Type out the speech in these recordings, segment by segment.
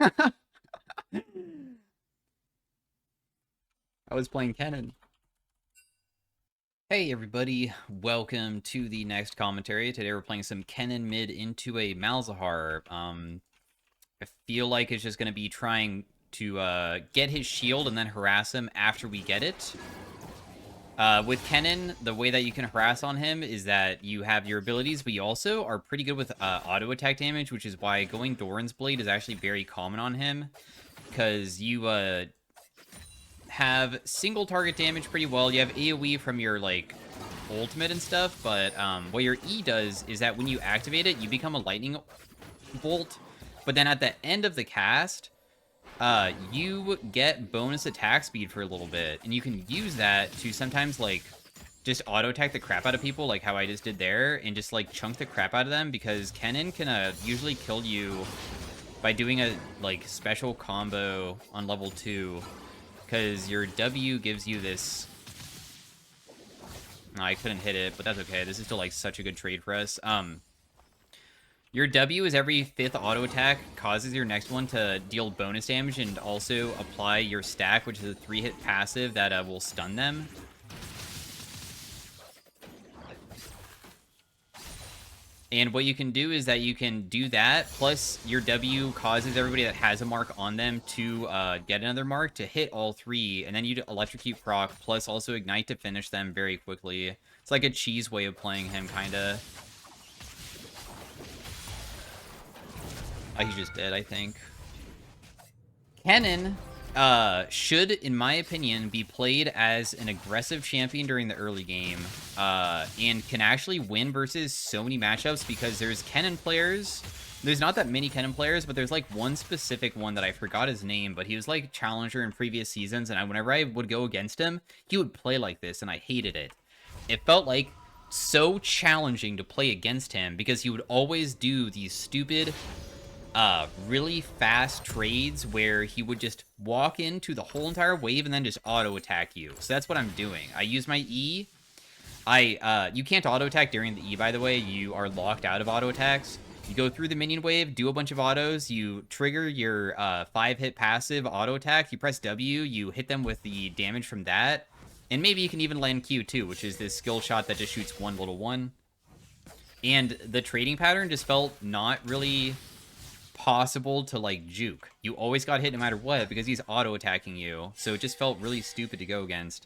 I was playing Kennen. Hey everybody, welcome to the next commentary. Today we're playing some Kennen mid into a Malzahar. I feel like it's just going to be trying to get his shield and then harass him after we get it. With Kennen, the way that you can harass on him is that you have your abilities, but you also are pretty good with auto attack damage, which is why going Doran's Blade is actually very common on him. Because you have single target damage pretty well. You have AoE from your, like, ultimate and stuff, but what your E does is that when you activate it, you become a lightning bolt, but then at the end of the cast, you get bonus attack speed for a little bit, and you can use that to sometimes, like, just auto-attack the crap out of people, like how I just did there, and just, like, chunk the crap out of them, because Kennen can usually kill you by doing a, like, special combo on level 2, because your W gives you this... No, I couldn't hit it, but that's okay. This is still, like, such a good trade for us. Your W is every 5th auto attack causes your next one to deal bonus damage and also apply your stack, which is a 3-hit passive that will stun them. And what you can do is that you can do that, plus your W causes everybody that has a mark on them to get another mark to hit all 3, and then you electrocute proc, plus also ignite to finish them very quickly. It's like a cheese way of playing him, kinda. Oh, he just did, I think. Kennen should, in my opinion, be played as an aggressive champion during the early game, and can actually win versus so many matchups because there's Kennen players. There's not that many Kennen players, but there's like one specific one that I forgot his name, but he was like challenger in previous seasons, and whenever I would go against him, he would play like this, and I hated it. It felt like so challenging to play against him because he would always do these stupid really fast trades where he would just walk into the whole entire wave and then just auto attack you. So that's what I'm doing. I use my E. You can't auto attack during the E, by the way. You are locked out of auto attacks. You go through the minion wave, do a bunch of autos, you trigger your 5-hit passive auto attack, you press W, you hit them with the damage from that, and maybe you can even land Q too, which is this skill shot that just shoots one little one. And the trading pattern just felt not really possible to, like, juke. You always got hit no matter what because he's auto-attacking you, so it just felt really stupid to go against.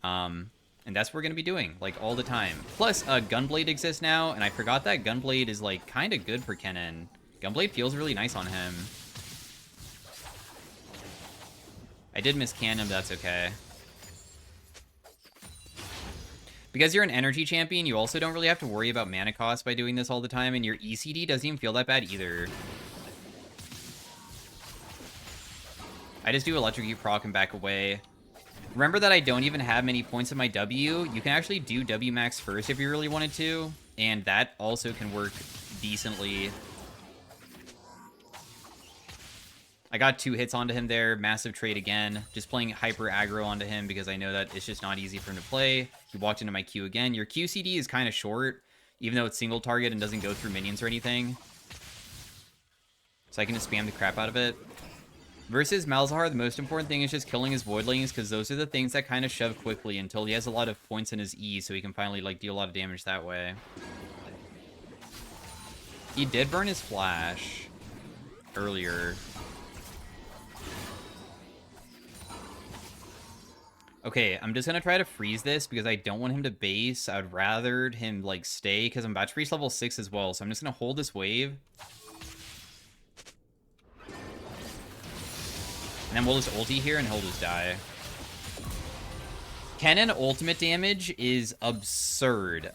And that's what we're going to be doing, like, all the time. Plus, Gunblade exists now, and I forgot that Gunblade is, like, kind of good for Kennen. Gunblade feels really nice on him. I did miscan him, but that's okay. Because you're an energy champion, you also don't really have to worry about mana cost by doing this all the time, and your ECD doesn't even feel that bad either. I just do electrocute proc and back away. Remember that I don't even have many points in my W. You can actually do W max first if you really wanted to, and that also can work decently. I got 2 hits onto him there. Massive trade again. Just playing hyper aggro onto him because I know that it's just not easy for him to play. He walked into my Q again. Your QCD is kind of short, even though it's single target and doesn't go through minions or anything. So I can just spam the crap out of it. Versus Malzahar, the most important thing is just killing his voidlings, because those are the things that kind of shove quickly until he has a lot of points in his E, so he can finally, like, deal a lot of damage that way. He did burn his flash earlier. Okay, I'm just gonna try to freeze this because I don't want him to base. I would rather him, like, stay, because I'm about to reach level 6 as well, so I'm just gonna hold this wave. And then we'll just ulti here and he'll just die. Kennen ultimate damage is absurd.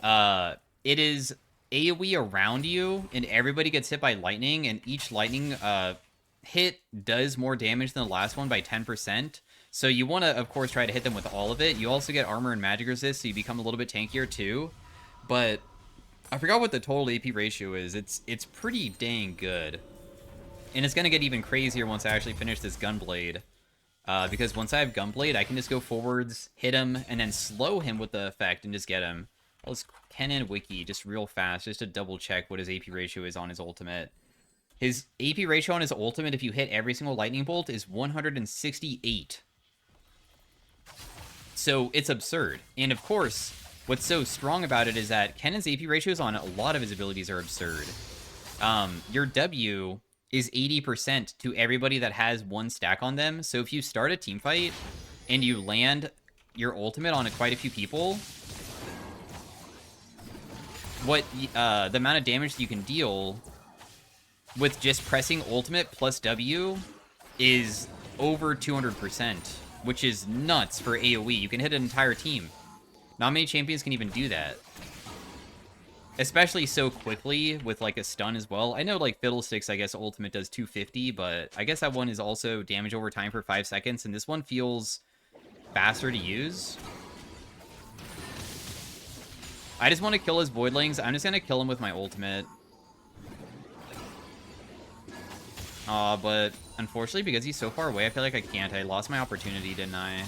It is AoE around you, and everybody gets hit by lightning, and each lightning hit does more damage than the last one by 10%. So you want to, of course, try to hit them with all of it. You also get armor and magic resist, so you become a little bit tankier too. But I forgot what the total AP ratio is. It's pretty dang good. And it's going to get even crazier once I actually finish this Gunblade. Because once I have Gunblade, I can just go forwards, hit him, and then slow him with the effect and just get him. Let's Kennen wiki just real fast, just to double check what his AP ratio is on his ultimate. His AP ratio on his ultimate, if you hit every single lightning bolt, is 168. So it's absurd. And of course, what's so strong about it is that Kennen's AP ratios on a lot of his abilities are absurd. Your W is 80% to everybody that has one stack on them. So if you start a team fight and you land your ultimate on quite a few people, what the amount of damage that you can deal with just pressing ultimate plus W is over 200%, which is nuts for AoE. You can hit an entire team. Not many champions can even do that. Especially so quickly with, like, a stun as well. I know, like, Fiddlesticks, I guess, ultimate does 250, but I guess that one is also damage over time for 5 seconds, and this one feels faster to use. I just want to kill his Voidlings. I'm just going to kill him with my ultimate. But unfortunately, because he's so far away, I feel like I can't. I lost my opportunity, didn't I?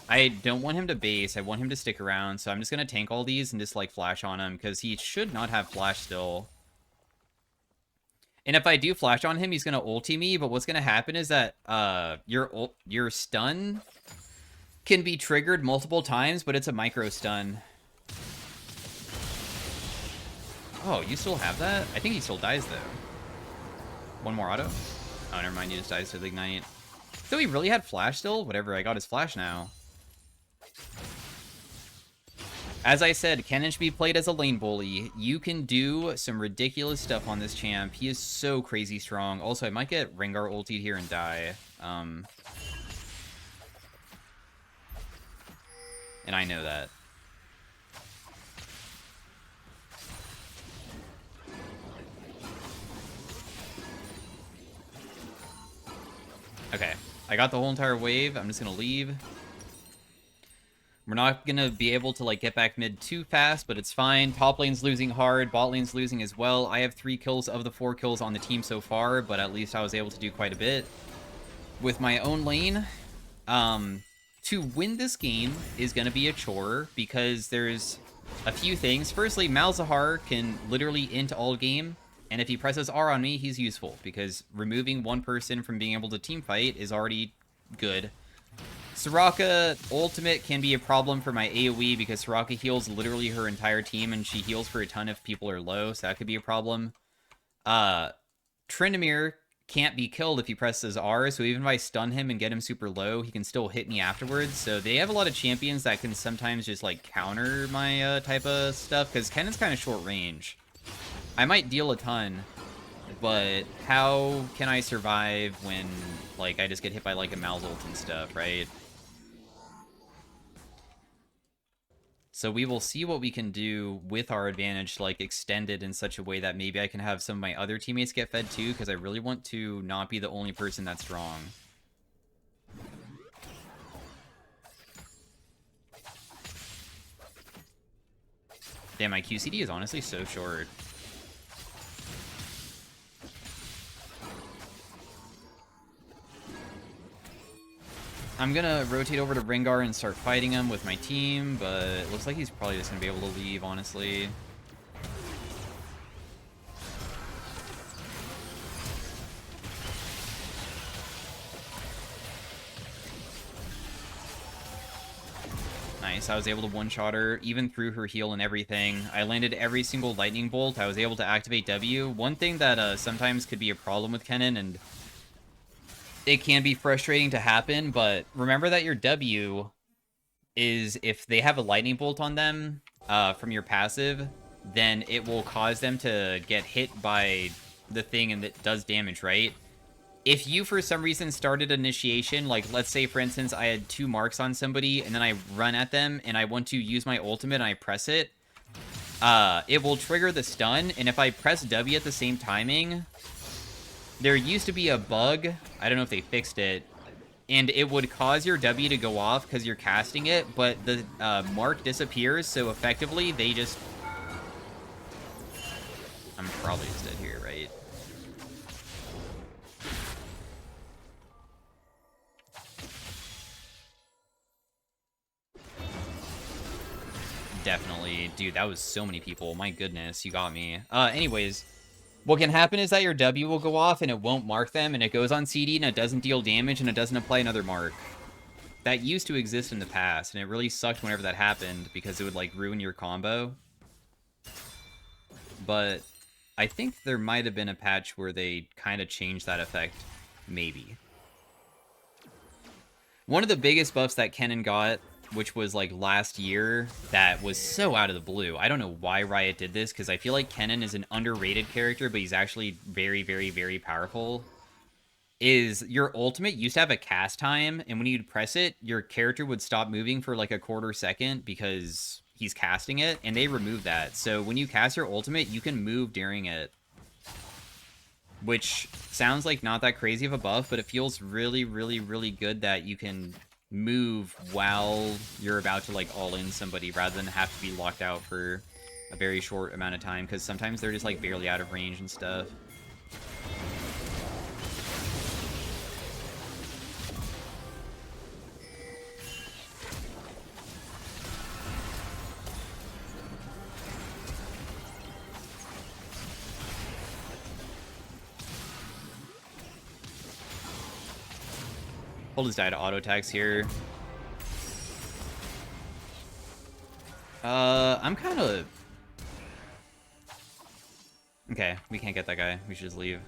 I don't want him to base. I want him to stick around, so I'm just going to tank all these and just, like, flash on him, because he should not have flash still. And if I do flash on him, he's going to ulti me, but what's going to happen is that your stun can be triggered multiple times, but it's a micro stun. Oh, you still have that? I think he still dies, though. One more auto? Oh, never mind, he just dies to the ignite. So he really had flash still? Whatever, I got his flash now. As I said, Kennen should be played as a lane bully. You can do some ridiculous stuff on this champ. He is so crazy strong. Also, I might get Rengar ultied here and die. And I know that. Okay, I got the whole entire wave. I'm just gonna leave. We're not gonna be able to, like, get back mid too fast, but it's fine. Top lane's losing hard, bot lane's losing as well. I have 3 kills of the 4 kills on the team so far, but at least I was able to do quite a bit with my own lane. To win this game is gonna be a chore, because there's a few things. Firstly, Malzahar can literally int all game, and if he presses R on me, he's useful, because removing one person from being able to team fight is already good. Soraka ultimate can be a problem for my AoE, because Soraka heals literally her entire team, and she heals for a ton if people are low, so that could be a problem. Tryndamere can't be killed if he presses R, so even if I stun him and get him super low, he can still hit me afterwards. So they have a lot of champions that can sometimes just, like, counter my type of stuff, because Kennen's kind of short range. I might deal a ton, but how can I survive when, like, I just get hit by, like, a Mal's ult and stuff, right? So we will see what we can do with our advantage to, like, extend it in such a way that maybe I can have some of my other teammates get fed too, because I really want to not be the only person that's strong. Damn, my QCD is honestly so short. I'm gonna rotate over to Rengar and start fighting him with my team, but it looks like he's probably just gonna be able to leave, honestly. Nice, I was able to one-shot her, even through her heal and everything. I landed every single lightning bolt. I was able to activate W. One thing that sometimes could be a problem with Kennen, and it can be frustrating to happen, but remember that your W is, if they have a lightning bolt on them from your passive, then it will cause them to get hit by the thing and that does damage, right? If you, for some reason, started initiation, like, let's say, for instance, I had 2 marks on somebody, and then I run at them, and I want to use my ultimate, and I press it, it will trigger the stun, and if I press W at the same timing, there used to be a bug, I don't know if they fixed it, and it would cause your W to go off because you're casting it, but the mark disappears, so effectively, they just... I'm probably just dead here, right? Definitely. Dude, that was so many people. My goodness, you got me. Anyways, What can happen is that your W will go off and it won't mark them, and it goes on CD and it doesn't deal damage and it doesn't apply another mark. That used to exist in the past, and it really sucked whenever that happened because it would like ruin your combo. But I think there might have been a patch where they kind of changed that effect, maybe. One of the biggest buffs that Kennen got, which was like last year, that was so out of the blue. I don't know why Riot did this, because I feel like Kennen is an underrated character, but he's actually very, very, very powerful. Is your ultimate used to have a cast time, and when you'd press it, your character would stop moving for like a quarter second because he's casting it, and they removed that. So when you cast your ultimate, you can move during it. Which sounds like not that crazy of a buff, but it feels really, really, really good that you can move while you're about to like all in somebody rather than have to be locked out for a very short amount of time, because sometimes they're just like barely out of range and stuff. We'll just die to auto attacks here. I'm kind of... Okay, we can't get that guy. We should just leave.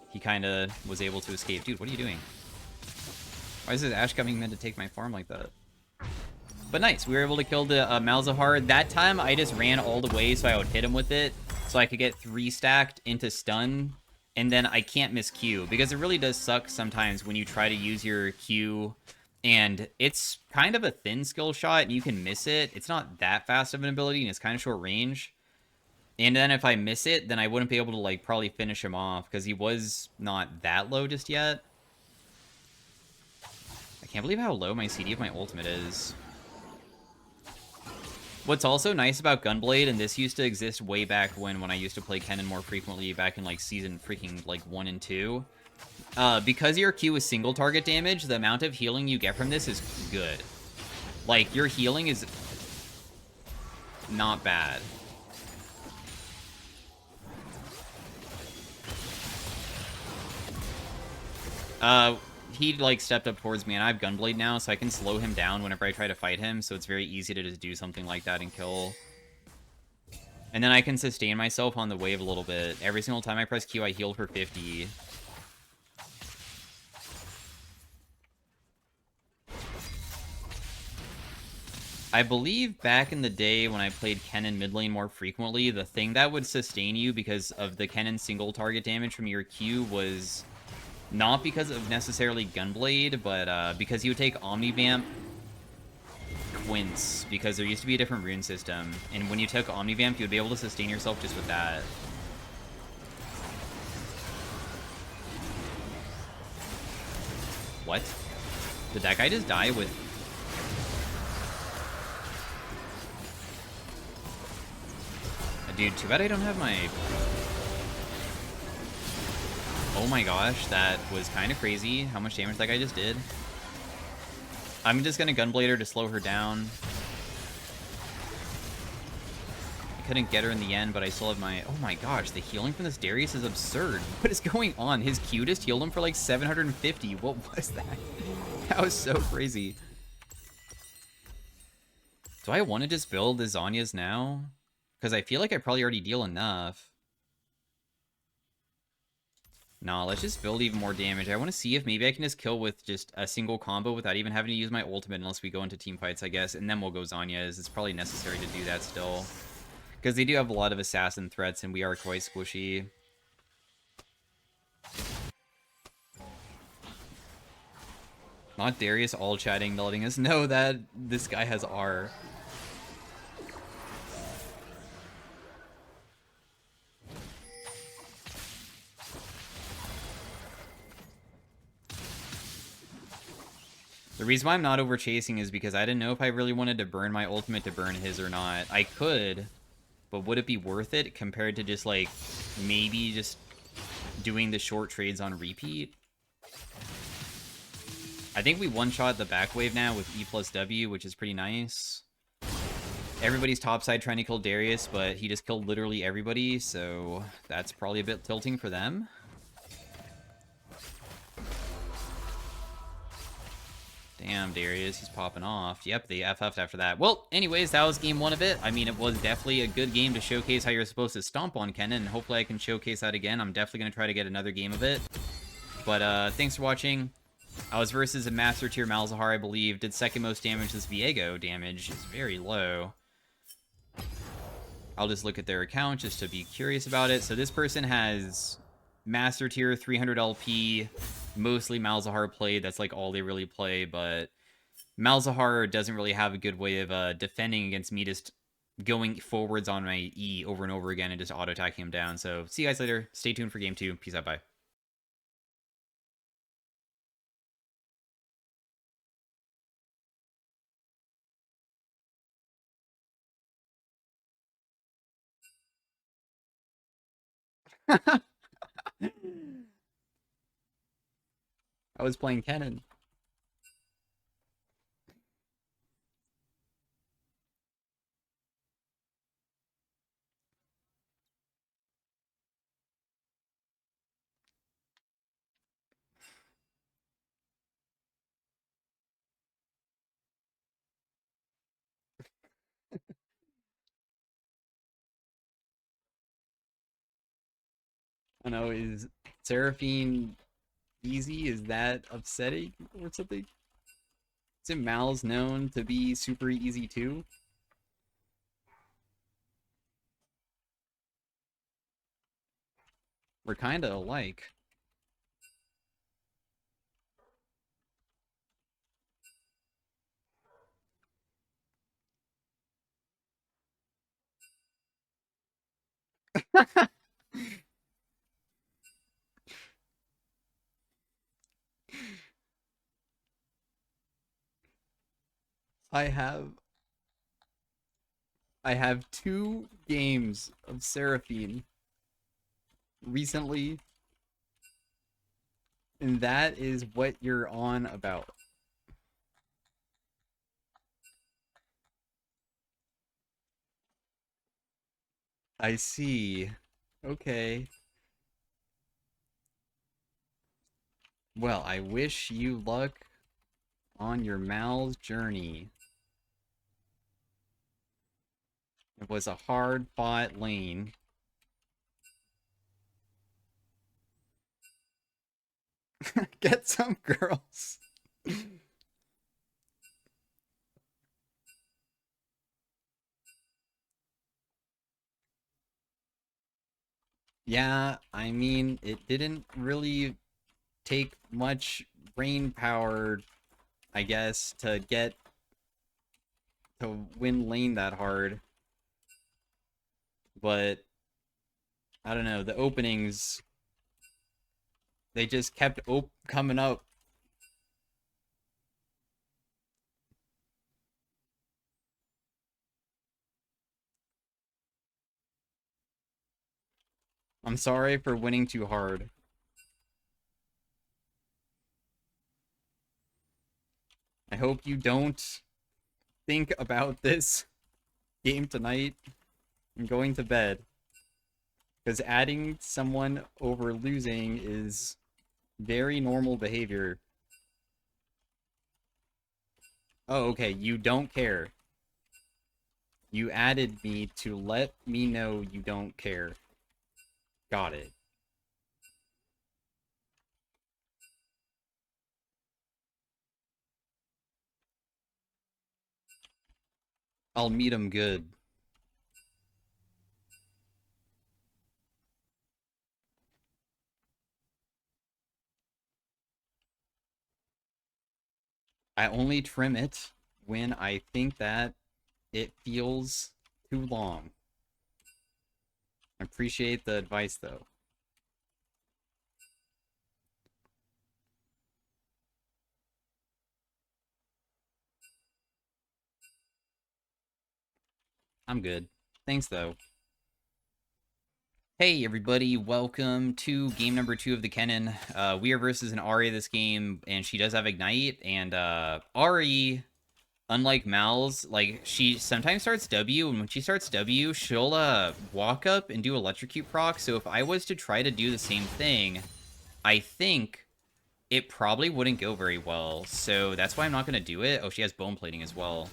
He kind of was able to escape. Dude, what are you doing? Why is this Ash coming meant to take my farm like that? But nice, we were able to kill the Malzahar. That time, I just ran all the way so I would hit him with it, so I could get 3 stacked into stun, and then I can't miss Q, because it really does suck sometimes when you try to use your Q, and it's kind of a thin skill shot, and you can miss it. It's not that fast of an ability, and it's kind of short range. And then if I miss it, then I wouldn't be able to, like, probably finish him off, because he was not that low just yet. I can't believe how low my CD of my ultimate is. What's also nice about Gunblade, and this used to exist way back when I used to play Kennen more frequently, back in like season freaking like 1 and 2, because your Q is single target damage, the amount of healing you get from this is good. Like, your healing is not bad. He, like, stepped up towards me, and I have Gunblade now, so I can slow him down whenever I try to fight him, so it's very easy to just do something like that and kill. And then I can sustain myself on the wave a little bit. Every single time I press Q, I heal for 50. I believe back in the day when I played Kennen mid lane more frequently, the thing that would sustain you because of the Kennen single target damage from your Q was... not because of necessarily Gunblade, but because you would take Omnivamp Quince, because there used to be a different rune system, and when you took Omnivamp, you would be able to sustain yourself just with that. What? Did that guy just die with... Dude, too bad I don't have my... Oh my gosh, that was kind of crazy how much damage that guy just did. I'm just gonna Gunblade her to slow her down. I couldn't get her in the end, but I still have my... Oh my gosh, the healing from this Darius is absurd. What is going on? His Q just healed him for like 750. What was that? That was so crazy. Do I want to just build the Zhonya's now? Because I feel like I probably already deal enough. Nah, let's just build even more damage. I want to see if maybe I can just kill with just a single combo without even having to use my ultimate unless we go into team fights, I guess. And then we'll go Zhonya's. It's probably necessary to do that still. Because they do have a lot of assassin threats and we are quite squishy. Not Darius all chatting, letting us know that this guy has R. The reason why I'm not over chasing is because I didn't know if I really wanted to burn my ultimate to burn his or not. I could, but would it be worth it compared to just, like, maybe just doing the short trades on repeat? I think we one-shot the back wave now with E plus W, which is pretty nice. Everybody's topside trying to kill Darius, but he just killed literally everybody, so that's probably a bit tilting for them. Damn, Darius, he's popping off. Yep, they FF'd after that. Well, anyways, that was game one of it. I mean, it was definitely a good game to showcase how you're supposed to stomp on Kennen, and hopefully I can showcase that again. I'm definitely going to try to get another game of it. But thanks for watching. I was versus a Master Tier Malzahar, I believe. Did second most damage. This Viego damage is very low. I'll just look at their account just to be curious about it. So this person has Master Tier, 300 LP, mostly Malzahar played. That's like all they really play, but Malzahar doesn't really have a good way of defending against me just going forwards on my E over and over again and just auto-attacking him down. So see you guys later. Stay tuned for game 2. Peace out, bye. I was playing Kennen. I don't know, is Seraphine easy? Is that upsetting or something? Isn't Mal's known to be super easy too? We're kind of alike. I have I have 2 games of Seraphine recently, and that is what you're on about. I see. Okay. Well, I wish you luck on your Mal's journey. It was a hard-fought lane. Get some girls. Yeah, I mean, it didn't really take much brain power, I guess, to win lane that hard. But I don't know, the openings, they just kept coming up. I'm sorry for winning too hard. I hope you don't think about this game tonight and going to bed. Because adding someone over losing is very normal behavior. Oh, okay, you don't care. You added me to let me know you don't care. Got it. I'll meet him good. I only trim it when I think that it feels too long. I appreciate the advice, though. I'm good. Thanks, though. Hey, everybody. Welcome to game number 2 of the Kennen. We are versus an Ari this game, and she does have Ignite, and Ari unlike Mal's, like, she sometimes starts W, and when she starts W, she'll, walk up and do Electrocute proc, so if I was to try to do the same thing, I think it probably wouldn't go very well, so that's why I'm not gonna do it. Oh, she has bone plating as well.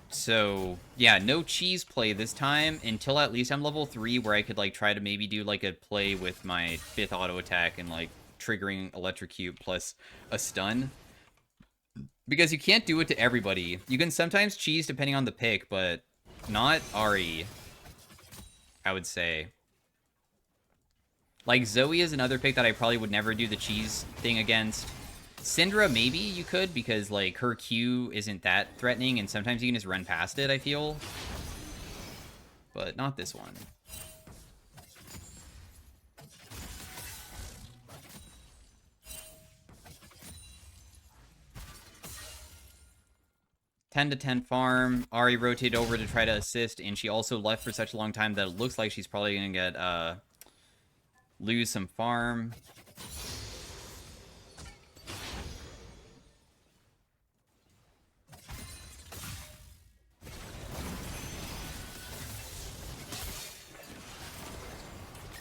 So, yeah, no cheese play this time until at least I'm level 3, where I could, like, try to maybe do, like, a play with my 5th auto attack and, like, triggering Electrocute plus a stun. Because you can't do it to everybody. You can sometimes cheese depending on the pick, but not Ahri, I would say. Like, Zoe is another pick that I probably would never do the cheese thing against. Syndra, maybe you could, because, like, her Q isn't that threatening, and sometimes you can just run past it, I feel. But not this one. Ten to 10 farm. Ahri rotated over to try to assist, and she also left for such a long time that it looks like she's probably going to get, lose some farm.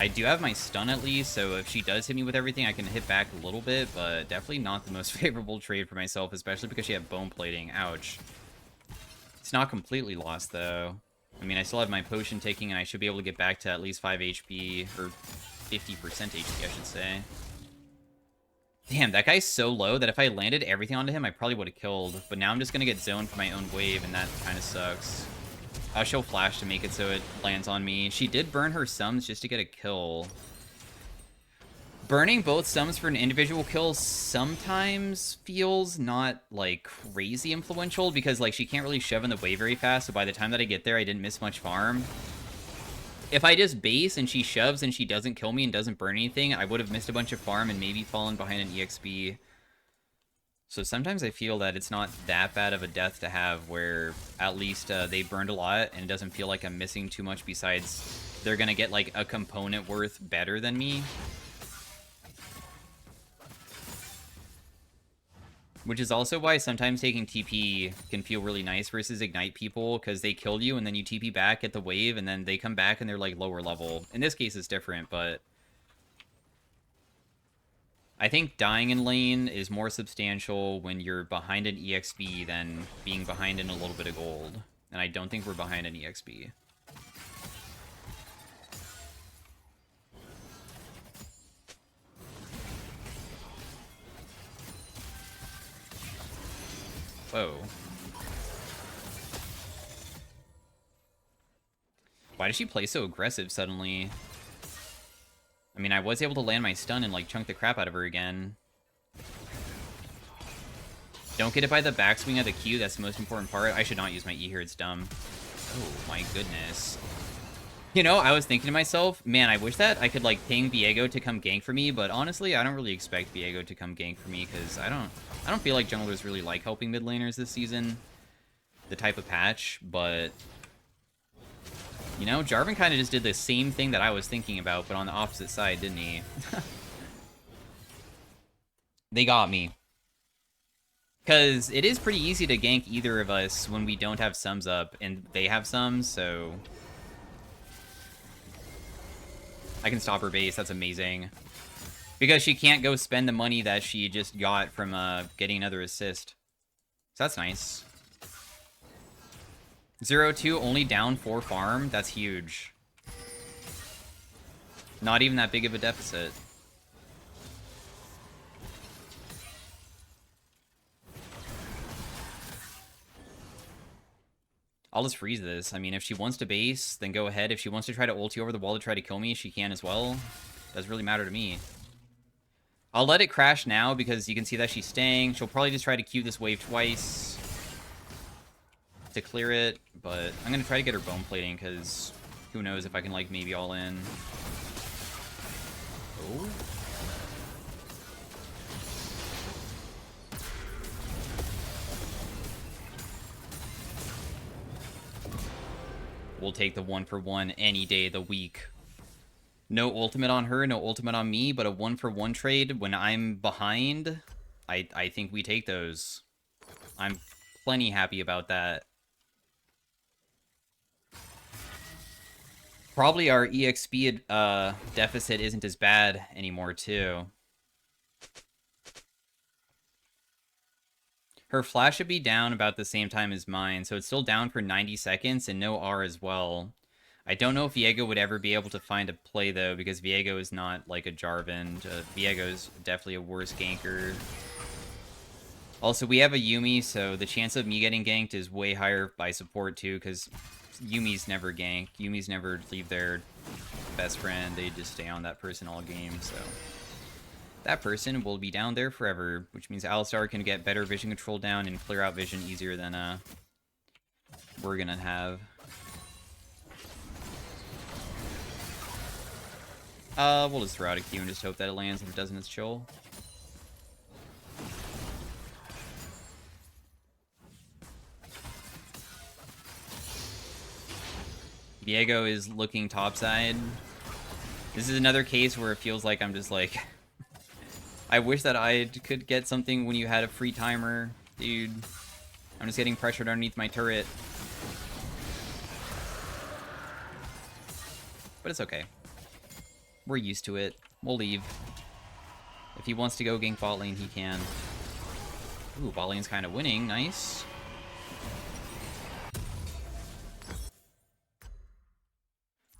I do have my stun at least, so if she does hit me with everything, I can hit back a little bit, but definitely not the most favorable trade for myself, especially because she had bone plating. Ouch. It's not completely lost, though. I mean, I still have my potion taking, and I should be able to get back to at least 5 HP, or 50% HP, I should say. Damn, that guy's so low that if I landed everything onto him, I probably would have killed. But now I'm just going to get zoned for my own wave, and that kind of sucks. She'll flash to make it so it lands on me. She did burn her sums just to get a kill. Burning both sums for an individual kill sometimes feels not, like, crazy influential, because, like, she can't really shove in the wave very fast, so by the time that I get there, I didn't miss much farm. If I just base and she shoves and she doesn't kill me and doesn't burn anything, I would have missed a bunch of farm and maybe fallen behind an EXP. So sometimes I feel that it's not that bad of a death to have, where at least they burned a lot and it doesn't feel like I'm missing too much, besides they're going to get like a component worth better than me. Which is also why sometimes taking TP can feel really nice versus Ignite people, because they kill you and then you TP back at the wave and then they come back and they're like lower level. In this case it's different, but I think dying in lane is more substantial when you're behind an EXP than being behind in a little bit of gold. And I don't think we're behind an EXP. Whoa. Why did she play so aggressive suddenly? I mean, I was able to land my stun and, like, chunk the crap out of her again. Don't get it by the backswing of the Q. That's the most important part. I should not use my E here. It's dumb. Oh, my goodness. You know, I was thinking to myself, man, I wish that I could, like, ping Viego to come gank for me, but honestly, I don't really expect Viego to come gank for me, because I don't feel like junglers really like helping mid laners this season. The type of patch, but you know, Jarvan kind of just did the same thing that I was thinking about, but on the opposite side, didn't he? They got me. Because it is pretty easy to gank either of us when we don't have sums up, and they have sums, so I can stop her base. That's amazing. Because she can't go spend the money that she just got from getting another assist. So that's nice. 0-2, only down 4 farm. That's huge. Not even that big of a deficit. I'll just freeze this. I mean, if she wants to base, then go ahead. If she wants to try to ulti over the wall to try to kill me, she can as well. Doesn't really matter to me. I'll let it crash now because you can see that she's staying. She'll probably just try to Q this wave twice to clear it, but I'm going to try to get her bone plating because who knows if I can, like, maybe all in. Oh. We'll take the 1-for-1 any day of the week. No ultimate on her, no ultimate on me, but a 1-for-1 trade when I'm behind, I think we take those. I'm plenty happy about that. Probably our EXP deficit isn't as bad anymore, too. Her flash should be down about the same time as mine, so it's still down for 90 seconds and no R as well. I don't know if Viego would ever be able to find a play, though, because Viego is not like a Jarvan. Viego is definitely a worse ganker. Also, we have a Yuumi, so the chance of me getting ganked is way higher by support, too, because Yuumi's never gank. Yuumi's never leave their best friend. They just stay on that person all game, so... that person will be down there forever, which means Alistar can get better vision control down and clear out vision easier than we're gonna have. We'll just throw out a Q and just hope that it lands. If it doesn't, it's chill. Viego is looking topside. This is another case where it feels like I'm just like... I wish that I could get something when you had a free timer. Dude, I'm just getting pressured underneath my turret. But it's okay. We're used to it. We'll leave. If he wants to go gank bot lane, he can. Ooh, bot lane's kind of winning. Nice.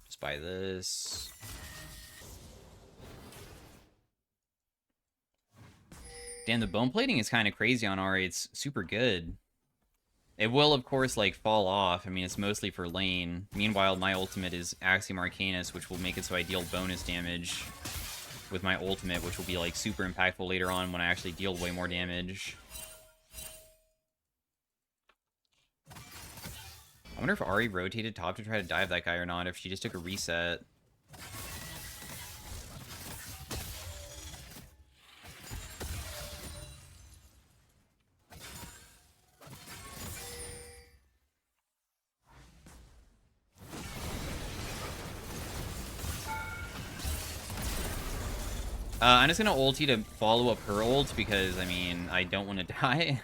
Just buy this. Damn, the bone plating is kind of crazy on Ahri. It's super good. It will, of course, like, fall off. I mean, it's mostly for lane. Meanwhile, my ultimate is Axiom Arcanus, which will make it so I deal bonus damage with my ultimate, which will be, like, super impactful later on when I actually deal way more damage. I wonder if Ahri rotated top to try to dive that guy or not, if she just took a reset. I'm just gonna ulti to follow up her ult because, I mean, I don't want to die.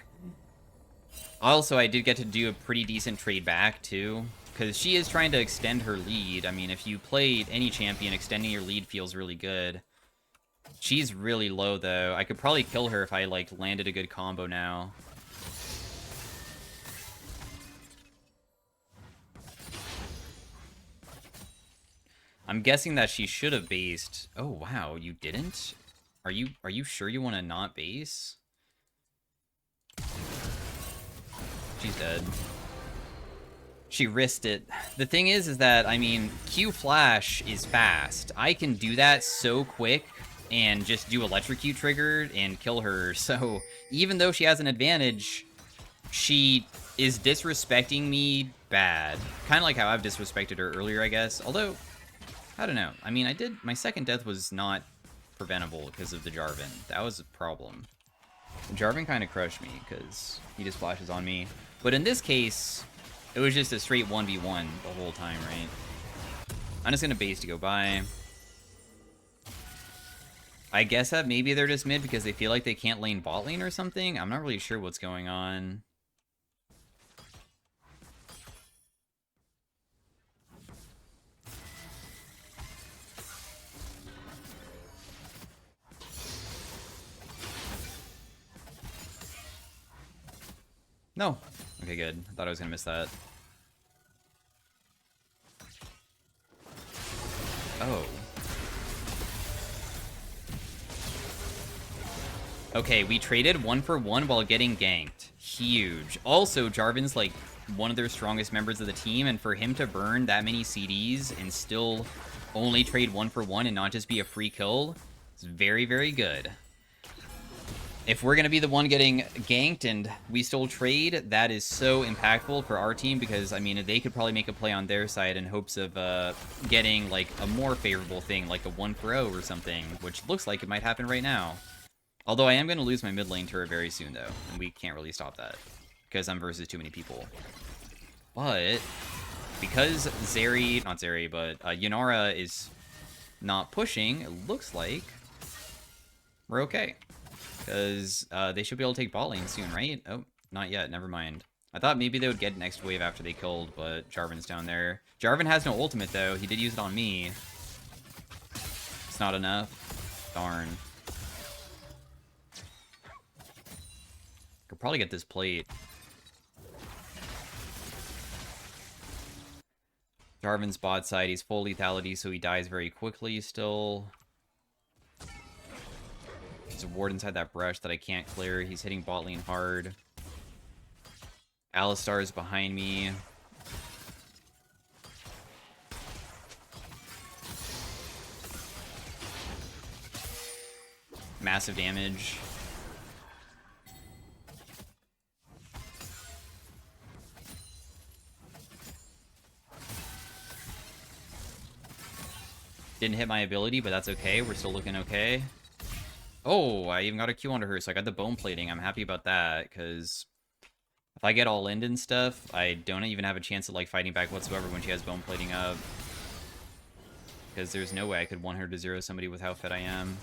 Also, I did get to do a pretty decent trade back, too, because she is trying to extend her lead. I mean, if you played any champion, extending your lead feels really good. She's really low, though. I could probably kill her if I, like, landed a good combo now. I'm guessing that she should have based. Oh, wow, you didn't? Are you sure you want to not base? She's dead. She risked it. The thing is that, I mean, Q flash is fast. I can do that so quick and just do electrocute trigger and kill her. So even though she has an advantage, she is disrespecting me bad. Kind of like how I've disrespected her earlier, I guess. Although, I don't know. I mean, my second death was not preventable because of the Jarvan. That was a problem. The Jarvan kind of crushed me because he just flashes on me. But in this case, it was just a straight 1v1 the whole time, right? I'm just going to base to go by. I guess that maybe they're just mid because they feel like they can't lane bot lane or something. I'm not really sure what's going on. No. Okay, good. I thought I was gonna miss that. Oh. Okay, we traded 1-for-1 while getting ganked. Huge. Also, Jarvan's like one of their strongest members of the team, and for him to burn that many CDs and still only trade 1-for-1 and not just be a free kill is very, very good. If we're going to be the one getting ganked and we still trade, that is so impactful for our team because, I mean, they could probably make a play on their side in hopes of getting, like, a more favorable thing, like a 1-for-0 or something, which looks like it might happen right now. Although I am going to lose my mid lane turret very soon, though, and we can't really stop that because I'm versus too many people. But because Yunara is not pushing, it looks like we're okay. Because they should be able to take bot lane soon, right? Oh, Not yet, never mind. I thought maybe they would get next wave after they killed, but Jarvan's down there. Jarvan has no ultimate, though. He did use it on me. It's not enough. Darn. Could probably get this plate. Jarvan's bot side, he's full lethality, so he dies very quickly still. There's a ward inside that brush that I can't clear. He's hitting bot lane hard. Alistar is behind me. Massive damage. Didn't hit my ability, but that's okay. We're still looking okay. Oh, I even got a Q onto her, so I got the bone plating. I'm happy about that, because if I get all in and stuff, I don't even have a chance of, like, fighting back whatsoever when she has bone plating up. Because there's no way I could want her to zero somebody with how fed I am.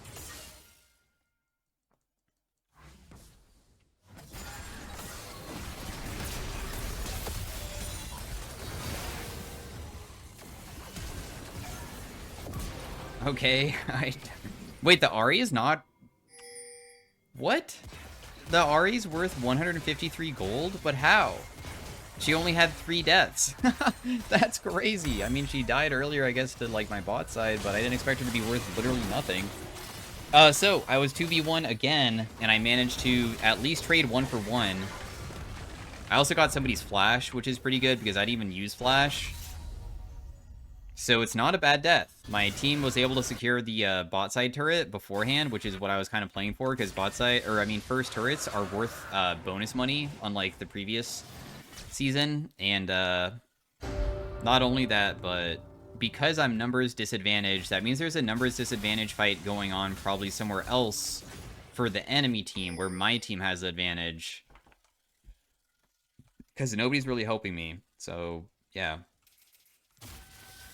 Okay, Wait, the Ahri is not... What? The Ahri's worth 153 gold? But how? She only had 3 deaths. That's crazy. I mean, she died earlier, I guess, to, like, my bot side, but I didn't expect her to be worth literally nothing. So, I was 2v1 again, and I managed to at least trade 1 for 1. I also got somebody's flash, which is pretty good, because I didn't even use flash. So it's not a bad death. My team was able to secure the bot side turret beforehand, which is what I was kind of playing for, because first turrets are worth bonus money, unlike the previous season. And not only that, but because I'm numbers disadvantaged, that means there's a numbers disadvantage fight going on probably somewhere else for the enemy team, where my team has the advantage. Because nobody's really helping me, so yeah.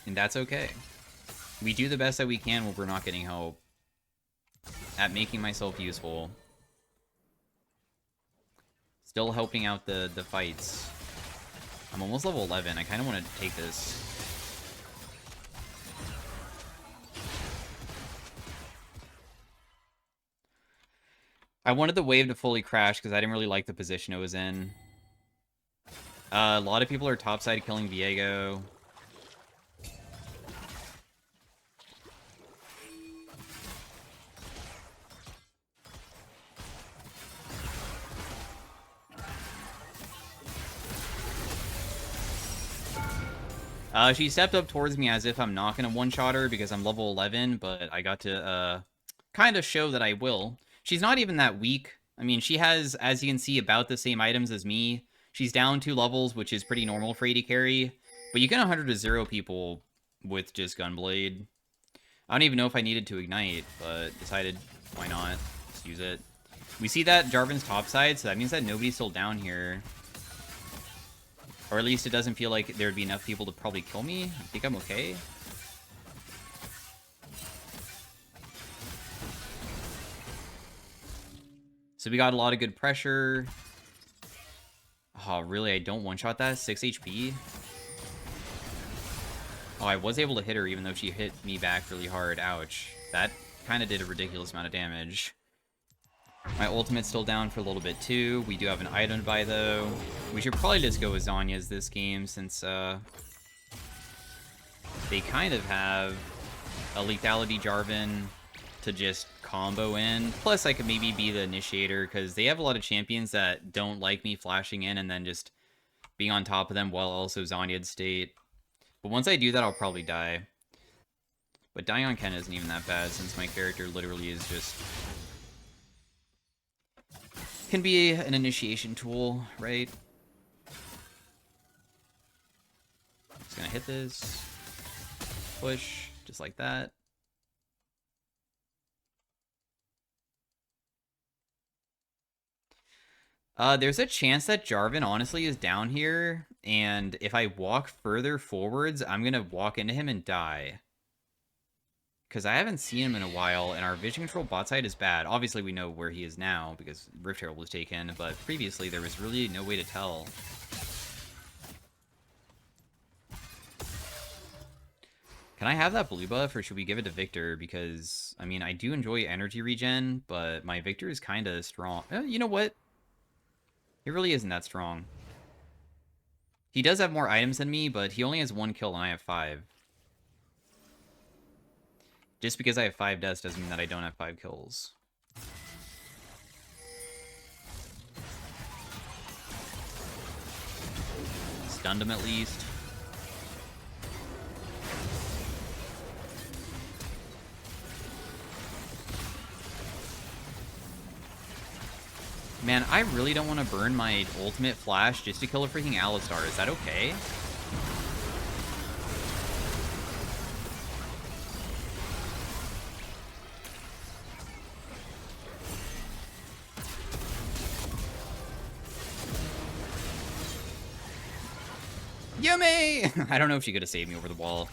And that's okay. We do the best that we can when we're not getting help. At making myself useful. Still helping out the fights. I'm almost level 11. I kind of want to take this. I wanted the wave to fully crash because I didn't really like the position it was in. A lot of people are topside killing Viego. She stepped up towards me as if I'm not going to one-shot her because I'm level 11, but I got to kind of show that I will. She's not even that weak. I mean, she has, as you can see, about the same items as me. She's down 2 levels, which is pretty normal for AD carry. But you can 100 to 0 people with just Gunblade. I don't even know if I needed to ignite, but decided, why not? Just use it. We see that Jarvan's topside, so that means that nobody's still down here. Or at least it doesn't feel like there'd be enough people to probably kill me. I think I'm okay. So we got a lot of good pressure. Oh, really? I don't one-shot that? 6 HP? Oh, I was able to hit her even though she hit me back really hard. Ouch. That kind of did a ridiculous amount of damage. My ultimate's still down for a little bit too. We do have an item to buy though. We should probably just go with Zhonya's this game since they kind of have a lethality Jarvan to just combo in. Plus I could maybe be the initiator because they have a lot of champions that don't like me flashing in and then just being on top of them while also Zhonya's state. But once I do that, I'll probably die. But dying on Kennen isn't even that bad since my character literally is just... can be an initiation tool, right? Just gonna hit this. Push, just like that. There's a chance that Jarvan honestly is down here, and if I walk further forwards, I'm gonna walk into him and die. Because I haven't seen him in a while, and our vision control bot side is bad. Obviously, we know where he is now, because Rift Herald was taken, but previously there was really no way to tell. Can I have that blue buff, or should we give it to Victor? Because, I mean, I do enjoy energy regen, but my Victor is kind of strong. You know what? He really isn't that strong. He does have more items than me, but he only has 1 kill and I have 5. Just because I have 5 deaths doesn't mean that I don't have 5 kills. Stunned him at least. Man, I really don't want to burn my ultimate flash just to kill a freaking Alistar. Is that okay? Yummy! I don't know if she could have saved me over the wall.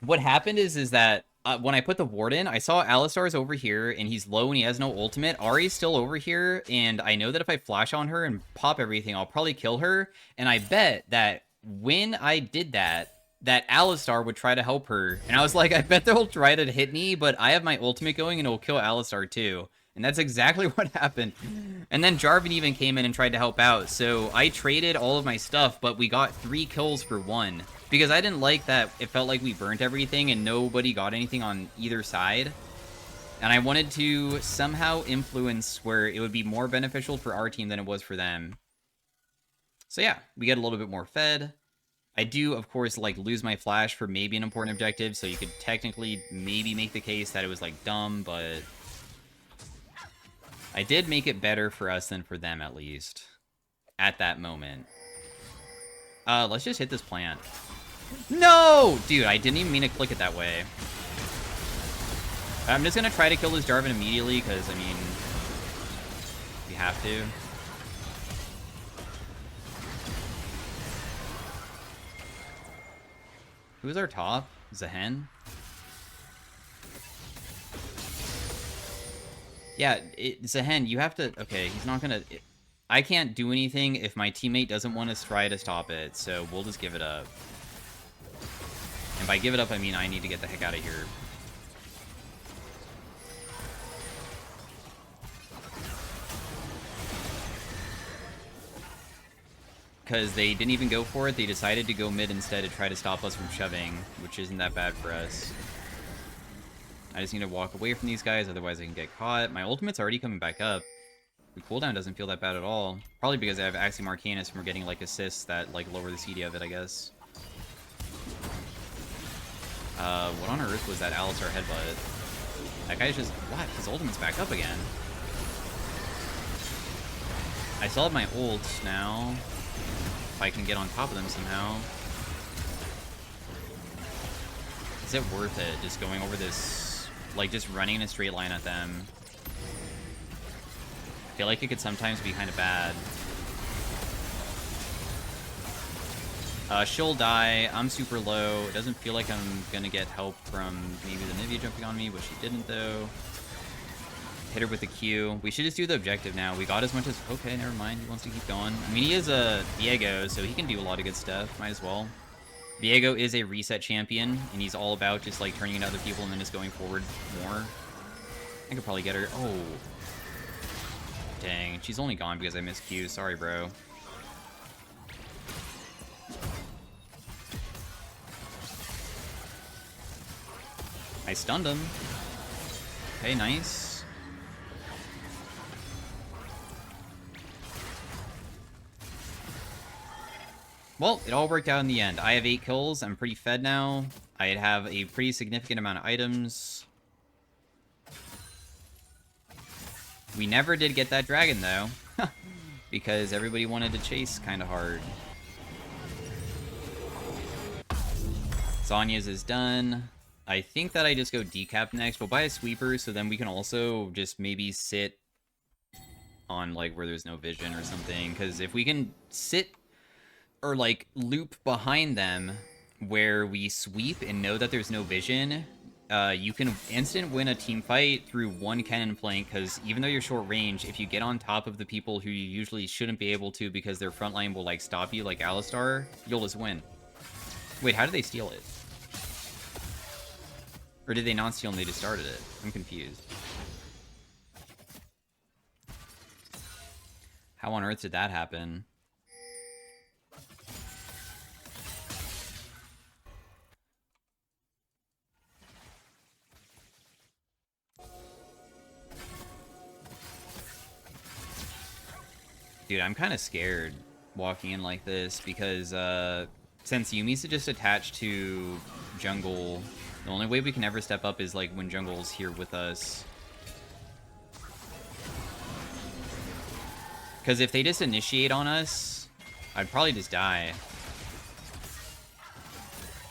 What happened is that when I put the ward in, I saw Alistar's over here, and he's low and he has no ultimate. Ari's still over here, and I know that if I flash on her and pop everything, I'll probably kill her. And I bet that when I did that, that Alistar would try to help her. And I was like, I bet they'll try to hit me, but I have my ultimate going and it'll kill Alistar too. And that's exactly what happened. And then Jarvan even came in and tried to help out. So I traded all of my stuff, but we got 3 kills for 1. Because I didn't like that it felt like we burnt everything and nobody got anything on either side. And I wanted to somehow influence where it would be more beneficial for our team than it was for them. So yeah, we get a little bit more fed. I do, of course, like lose my flash for maybe an important objective, so you could technically maybe make the case that it was like dumb, but I did make it better for us than for them, at least, at that moment. Let's just hit this plant. No! Dude, I didn't even mean to click it that way. I'm just gonna try to kill this Jarvan immediately, because, I mean, we have to. Who's our top? Zehen? Yeah, Zehen, you have to... Okay, he's not gonna... I can't do anything if my teammate doesn't want to try to stop it, so we'll just give it up. And by give it up, I mean I need to get the heck out of here. Because they didn't even go for it, they decided to go mid instead to try to stop us from shoving, which isn't that bad for us. I just need to walk away from these guys, otherwise I can get caught. My ultimate's already coming back up. The cooldown doesn't feel that bad at all. Probably because I have Axiom Arcanus from getting, like, assists that, like, lower the CD of it, I guess. What on earth was that Alistar headbutt? That guy's just... What? His ultimate's back up again. I still have my ult now. If I can get on top of them somehow. Is it worth it, just going over this... Like, just running in a straight line at them? I feel like it could sometimes be kind of bad. She'll die. I'm super low. It doesn't feel like I'm gonna get help from maybe the Nivea jumping on me, but she didn't, though. Hit her with the Q. We should just do the objective now. We got as much as... Okay, never mind. He wants to keep going. I mean, he is a Diego, so he can do a lot of good stuff. Might as well. Diego is a reset champion, and he's all about just, like, turning into other people and then just going forward more. I could probably get her. Oh. Dang. She's only gone because I missed Q. Sorry, bro. I stunned him. Okay, nice. Well, it all worked out in the end. I have 8 kills. I'm pretty fed now. I have a pretty significant amount of items. We never did get that dragon, though. Because everybody wanted to chase kind of hard. Sonya's is done. I think that I just go decap next. We'll buy a sweeper, so then we can also just maybe sit on, like, where there's no vision or something. Because if we can sit or, like, loop behind them where we sweep and know that there's no vision, you can instant win a team fight through one Kennen flank, because even though you're short range, if you get on top of the people who you usually shouldn't be able to because their front line will, like, stop you, like Alistar, you'll just win. Wait, how did they steal it? Or did they not steal and they just started it? I'm confused. How on earth did that happen? Dude, I'm kind of scared walking in like this because since Yumi's just attached to jungle, the only way we can ever step up is like when jungle's here with us. Because if they just initiate on us, I'd probably just die.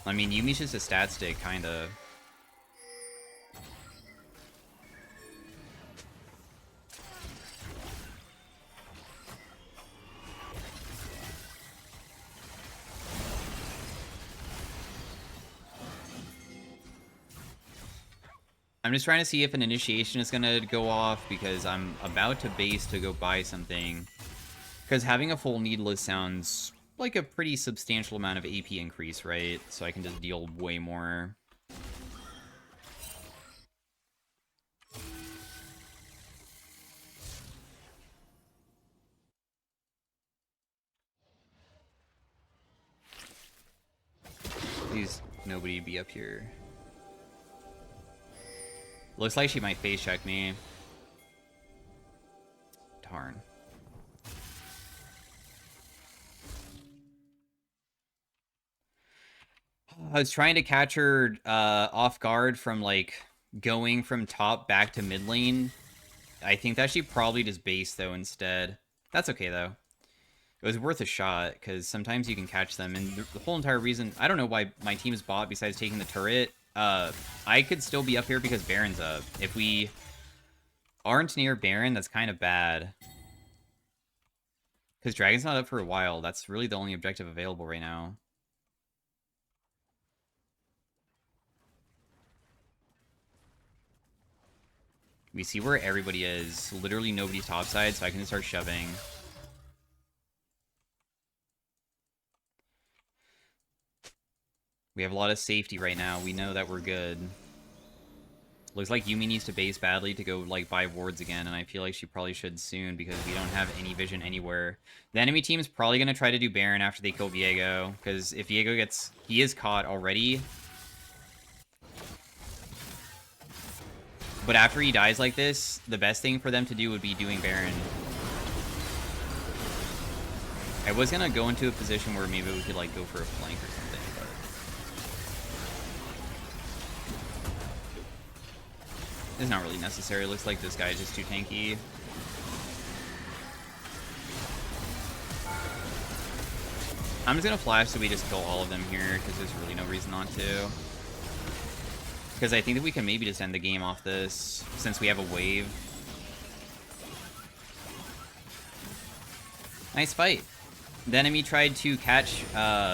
I mean, Yumi's just a stat stick, kind of. I'm just trying to see if an initiation is going to go off because I'm about to base to go buy something. Because having a full needless sounds like a pretty substantial amount of AP increase, right? So I can just deal way more. Please, nobody be up here. Looks like she might face check me. Darn. I was trying to catch her off guard from, like, going from top back to mid lane. I think that she probably just based, though, instead. That's okay, though. It was worth a shot, because sometimes you can catch them, and the whole entire reason... I don't know why my team's bot, besides taking the turret. I could still be up here because Baron's up. If we aren't near Baron, that's kind of bad. Because Dragon's not up for a while. That's really the only objective available right now. We see where everybody is. Literally nobody's topside, so I can just start shoving. We have a lot of safety right now. We know that we're good. Looks like Yumi needs to base badly to go, like, buy wards again, and I feel like she probably should soon because we don't have any vision anywhere. The enemy team's probably going to try to do Baron after they kill Viego, because if Viego gets... He is caught already. But after he dies like this, the best thing for them to do would be doing Baron. I was going to go into a position where maybe we could, like, go for a flank or something, but... It's not really necessary. Looks like this guy is just too tanky. I'm just going to flash so we just kill all of them here, because there's really no reason not to. Because I think that we can maybe just end the game off this, since we have a wave. Nice fight. The enemy tried to catch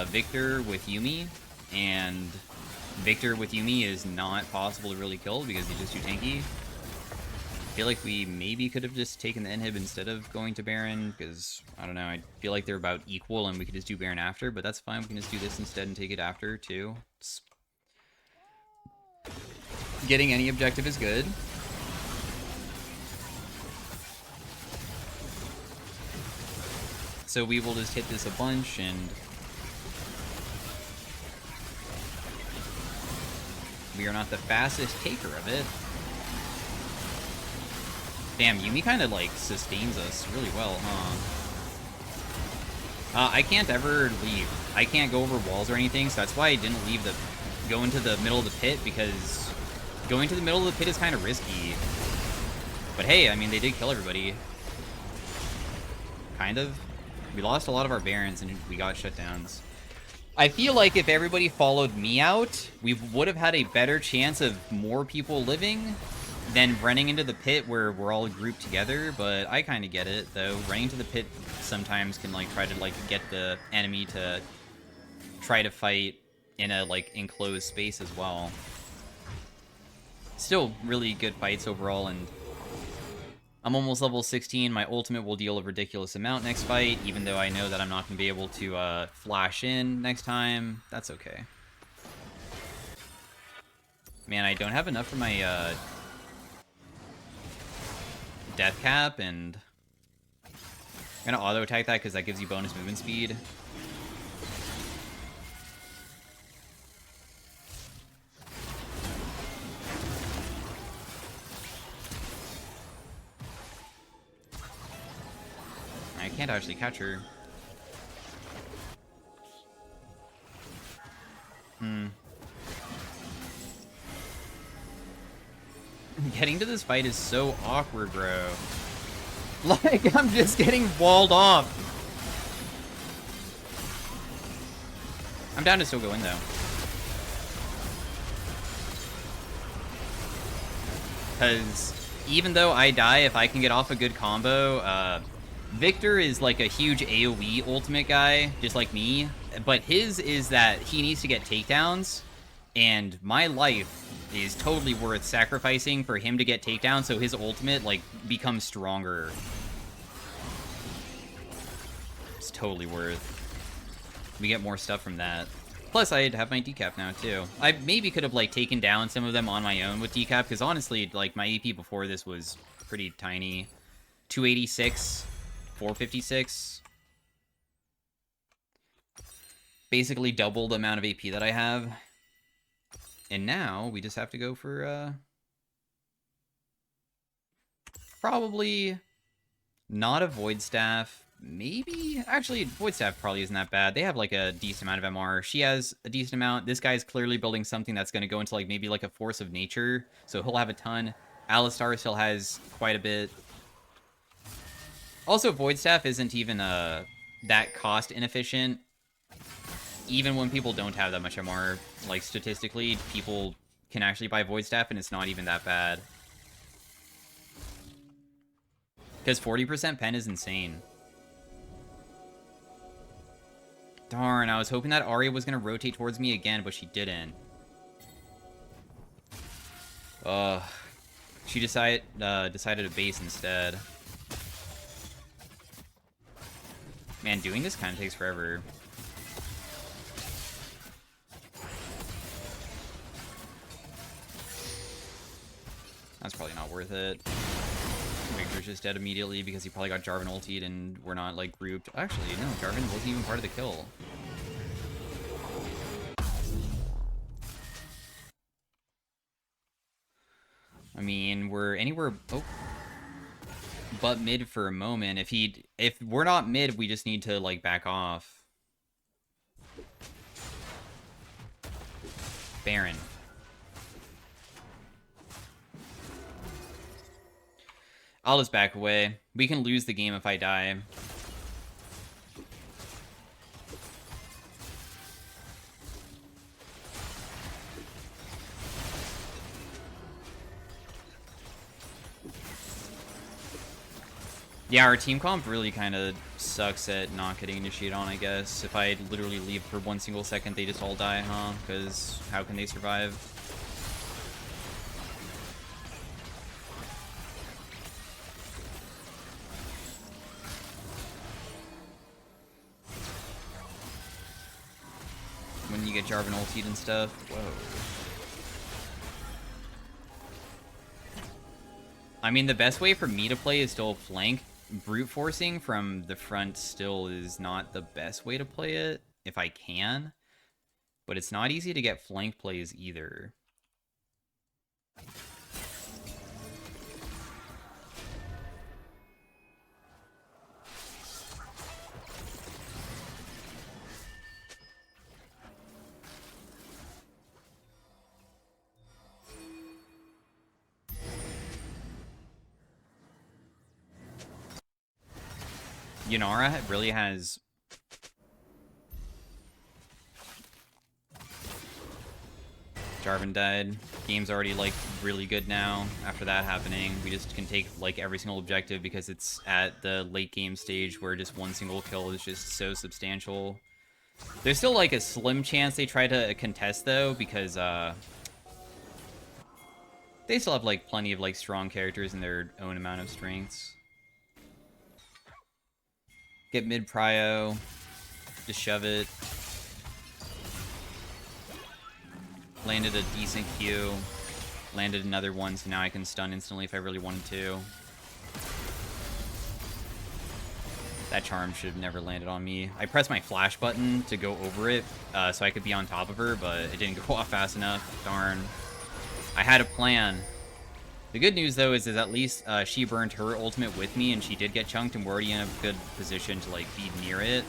Victor with Yumi, and Victor with Yumi is not possible to really kill because he's just too tanky. I feel like we maybe could have just taken the inhib instead of going to Baron, because, I don't know, I feel like they're about equal and we could just do Baron after, but that's fine. We can just do this instead and take it after, too. Getting any objective is good. So we will just hit this a bunch and... We are not the fastest taker of it. Damn, Yumi kind of, like, sustains us really well, huh? I can't ever leave. I can't go over walls or anything, so that's why I didn't leave go into the middle of the pit, because going to the middle of the pit is kind of risky. But hey, I mean, they did kill everybody. Kind of. We lost a lot of our Barons, and we got shutdowns. I feel like if everybody followed me out, we would have had a better chance of more people living than running into the pit where we're all grouped together, but I kind of get it, though. Running to the pit sometimes can, like, try to, like, get the enemy to try to fight in a, like, enclosed space as well. Still really good fights overall, and I'm almost level 16. My ultimate will deal a ridiculous amount next fight, even though I know that I'm not going to be able to flash in next time. That's okay. Man, I don't have enough for my death cap, and I'm going to auto-attack that because that gives you bonus movement speed. I can't actually catch her. Getting to this fight is so awkward, bro. Like, I'm just getting walled off. I'm down to still go in, though. Because even though I die, if I can get off a good combo, Victor is like a huge AoE ultimate guy, just like me. But his is that he needs to get takedowns, and my life is totally worth sacrificing for him to get takedowns, so his ultimate, like, becomes stronger. It's totally worth. We get more stuff from that. Plus, I'd have my decap now, too. I maybe could have, like, taken down some of them on my own with decap, because honestly, like, my AP before this was pretty tiny. 286, 456. Basically double the amount of AP that I have. And now, we just have to go for, probably not a Void Staff. Maybe? Actually, Void Staff probably isn't that bad. They have, like, a decent amount of MR. She has a decent amount. This guy's clearly building something that's going to go into, like, maybe, like, a Force of Nature. So he'll have a ton. Alistar still has quite a bit. Also, Void Staff isn't even, that cost inefficient. Even when people don't have that much MR, like, statistically, people can actually buy Void Staff, and it's not even that bad. Because 40% pen is insane. Darn, I was hoping that Arya was going to rotate towards me again, but she didn't. Ugh. She decided to base instead. Man, doing this kind of takes forever. That's probably not worth it. Victor's just dead immediately because he probably got Jarvan ultied and we're not, like, grouped. Actually, no, Jarvan wasn't even part of the kill. I mean, we're anywhere but mid for a moment. If we're not mid, we just need to, like, back off. Baron. I'll just back away. We can lose the game if I die. Yeah, our team comp really kind of sucks at not getting initiated on, I guess. If I literally leave for 1 single second, they just all die, huh? Because how can they survive? When you get Jarvan ultied and stuff. Whoa. I mean, the best way for me to play is still flank. Brute forcing from the front still is not the best way to play it, if I can. But it's not easy to get flank plays either. Yunara really has... Jarvan died. Game's already, like, really good now after that happening. We just can take, like, every single objective because it's at the late game stage where just 1 single kill is just so substantial. There's still, like, a slim chance they try to contest, though, because, They still have, like, plenty of, like, strong characters in their own amount of strengths. Get mid prio. Just shove it. Landed a decent Q. Landed another one, so now I can stun instantly if I really wanted to. That charm should have never landed on me. I pressed my flash button to go over it so I could be on top of her, but it didn't go off fast enough. Darn. I had a plan. The good news, though, is at least she burned her ultimate with me, and she did get chunked, and we're already in a good position to, like, be near it.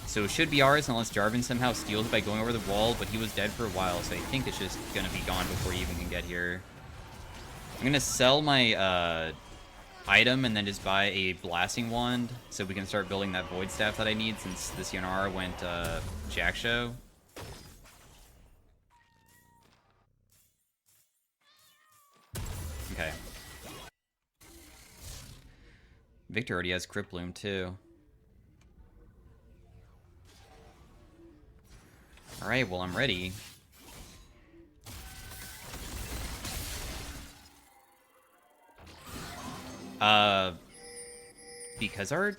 So it should be ours unless Jarvan somehow steals it by going over the wall, but he was dead for a while, so I think it's just going to be gone before he even can get here. I'm going to sell my item and then just buy a blasting wand so we can start building that void staff that I need since this Yanara went Jack Show. Okay. Victor already has Crypt Bloom too. Alright, well, I'm ready. Because our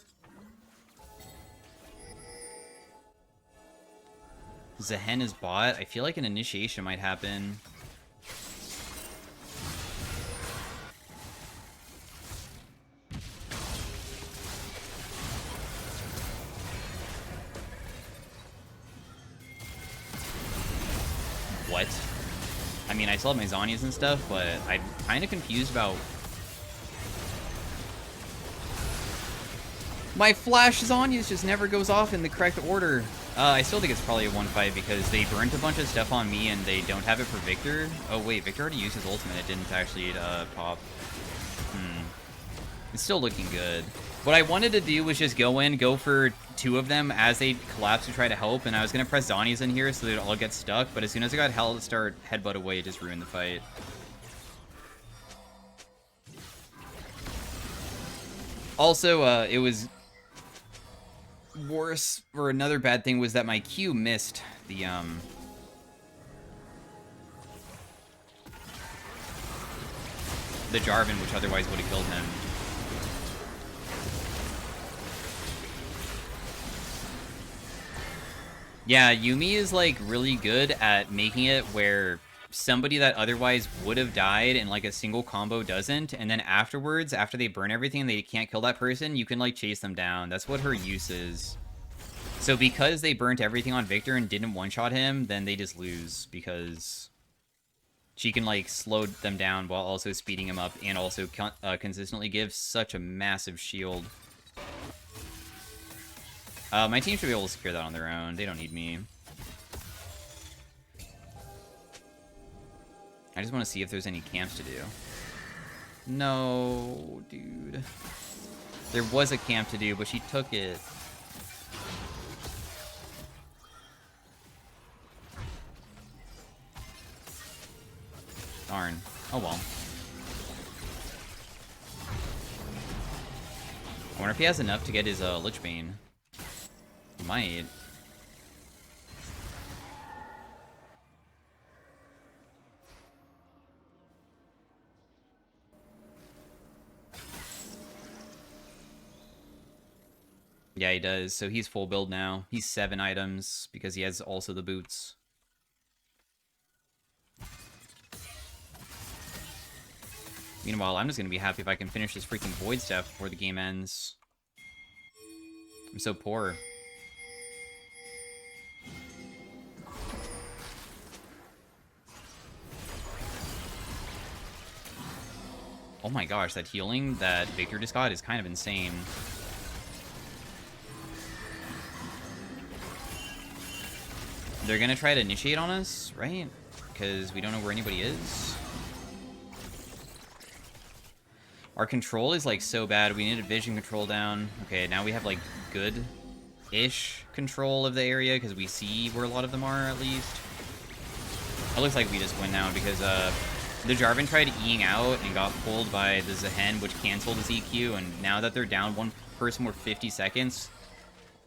Zehen is bot, I feel like an initiation might happen. What? I mean, I still have my Zhonya's and stuff, but I'm kind of confused about... My flash Zhonya's just never goes off in the correct order. I still think it's probably a 1-5 because they burnt a bunch of stuff on me and they don't have it for Victor. Oh wait, Victor already used his ultimate. It didn't actually pop. It's still looking good. What I wanted to do was just go for 2 of them as they collapse to try to help, and I was going to press Zhonya's in here so they'd all get stuck, but as soon as I got hell to start headbutt away, it just ruined the fight. Also, it was worse, or another bad thing was that my Q missed the Jarvan, which otherwise would have killed him. Yeah, Yuumi is, like, really good at making it where somebody that otherwise would have died in, like, a single combo doesn't, and then afterwards, after they burn everything and they can't kill that person, you can, like, chase them down. That's what her use is. So because they burnt everything on Victor and didn't one-shot him, then they just lose, because she can, like, slow them down while also speeding him up and also consistently give such a massive shield. My team should be able to secure that on their own. They don't need me. I just want to see if there's any camps to do. No, dude. There was a camp to do, but she took it. Darn. Oh well. I wonder if he has enough to get his Lich Bane. He might. Yeah, he does. So he's full build now. He's 7 items because he has also the boots. Meanwhile, I'm just going to be happy if I can finish this freaking Void Staff before the game ends. I'm so poor. Oh my gosh, that healing that Victor just got is kind of insane. They're gonna try to initiate on us, right? Because we don't know where anybody is. Our control is, like, so bad. We need a vision control down. Okay, now we have, like, good-ish control of the area because we see where a lot of them are, at least. It looks like we just win now because the Jarvan tried E-ing out and got pulled by the Zehen, which canceled his EQ, and now that they're down one person for 50 seconds,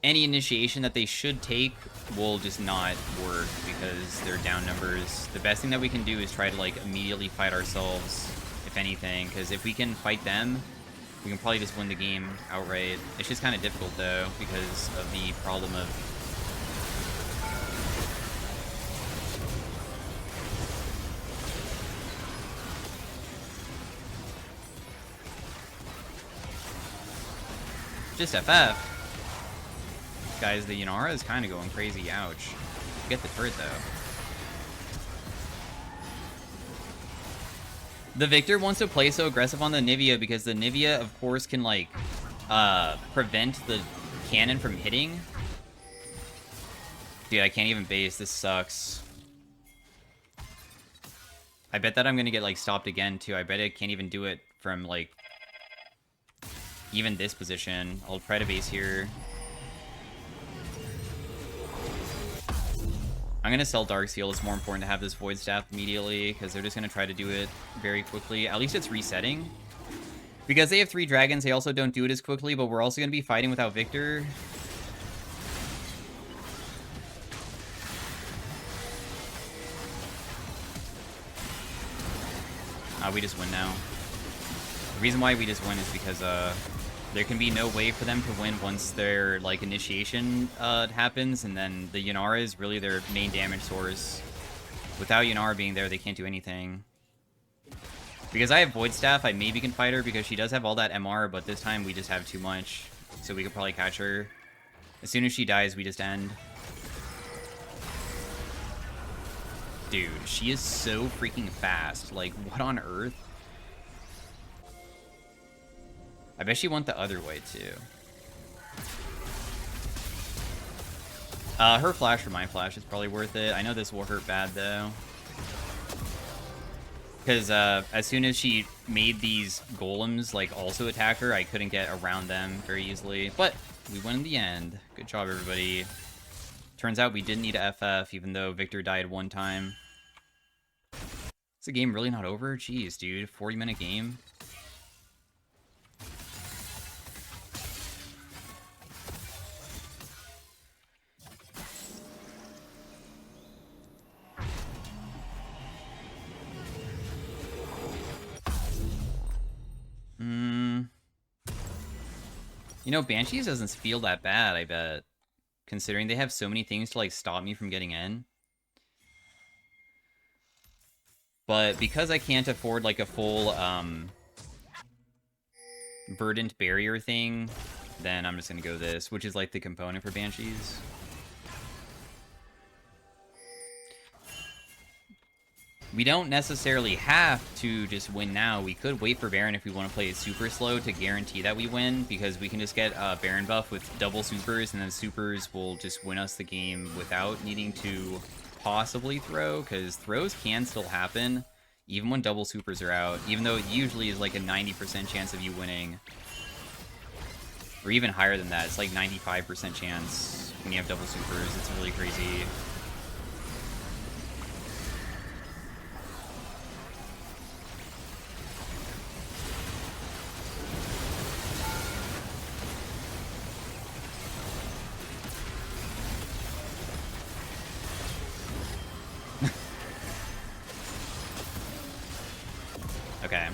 any initiation that they should take will just not work because they're down numbers. The best thing that we can do is try to, like, immediately fight ourselves, if anything, because if we can fight them, we can probably just win the game outright. It's just kind of difficult, though, because of the problem of... just FF. Guys, the Yanara is kind of going crazy. Ouch. Get the turret, though. The Victor wants to play so aggressive on the Nivea because the Nivea, of course, can, like, prevent the cannon from hitting. Dude, I can't even base. This sucks. I bet that I'm gonna get, like, stopped again, too. I bet I can't even do it from, like, even this position. I'll try to base here. I'm going to sell Darksteel. It's more important to have this Void Staff immediately, because they're just going to try to do it very quickly. At least it's resetting. Because they have 3 dragons, they also don't do it as quickly, but we're also going to be fighting without Victor. We just win now. The reason why we just win is because there can be no way for them to win once their, like, initiation happens, and then the Yanara is really their main damage source. Without Yanara being there, they can't do anything. Because I have Void Staff, I maybe can fight her because she does have all that MR, but this time we just have too much. So we could probably catch her. As soon as she dies, we just end. Dude, she is so freaking fast. Like, what on earth? I bet she went the other way, too. Her flash for my flash is probably worth it. I know this will hurt bad, though. Because as soon as she made these golems, like, also attack her, I couldn't get around them very easily. But we won in the end. Good job, everybody. Turns out we didn't need a FF, even though Victor died one time. Is the game really not over? Jeez, dude. 40-minute game. You know, Banshees doesn't feel that bad, I bet. Considering they have so many things to, like, stop me from getting in. But because I can't afford, like, a full, verdant barrier thing, then I'm just gonna go this, which is, like, the component for Banshees. We don't necessarily have to just win now. We could wait for Baron if we want to play it super slow to guarantee that we win, because we can just get a Baron buff with double supers, and then supers will just win us the game without needing to possibly throw, because throws can still happen, even when double supers are out, even though it usually is like a 90% chance of you winning. Or even higher than that. It's like 95% chance when you have double supers. It's really crazy. Okay.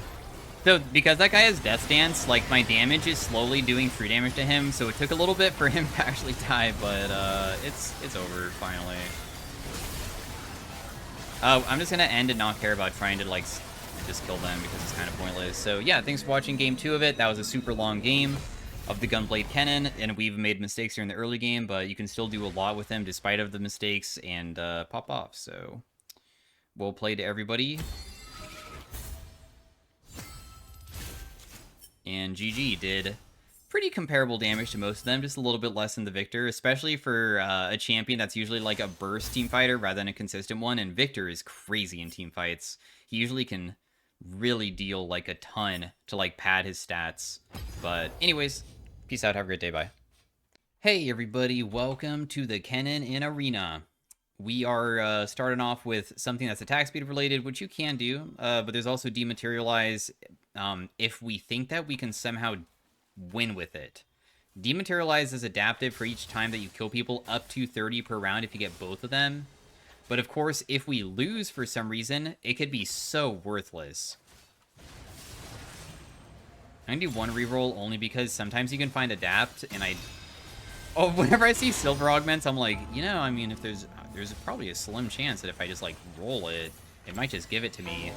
So, because that guy has Death Dance, like, my damage is slowly doing free damage to him, so it took a little bit for him to actually die, but, it's over, finally. I'm just gonna end and not care about trying to, like, just kill them, because it's kind of pointless. So, yeah, thanks for watching Game 2 of it. That was a super long game of the Gunblade Kennen, and we've made mistakes here in the early game, but you can still do a lot with him despite of the mistakes, and, pop off, so... Well played to everybody. And GG did pretty comparable damage to most of them, just a little bit less than the Victor, especially for a champion that's usually like a burst team fighter rather than a consistent one, and Victor is crazy in team fights. He usually can really deal like a ton to like pad his stats. But anyways, peace out, have a great day, bye. Hey everybody, welcome to the Kennen in Arena. We are starting off with something that's attack speed related, which you can do, but there's also dematerialize if we think that we can somehow win with it. Dematerialize is adaptive for each time that you kill people, up to 30 per round if you get both of them. But of course, if we lose for some reason, it could be so worthless. I'm gonna do one reroll only because sometimes you can find adapt, and whenever I see silver augments, I'm like, you know, I mean, if there's probably a slim chance that if I just, like, roll it, it might just give it to me.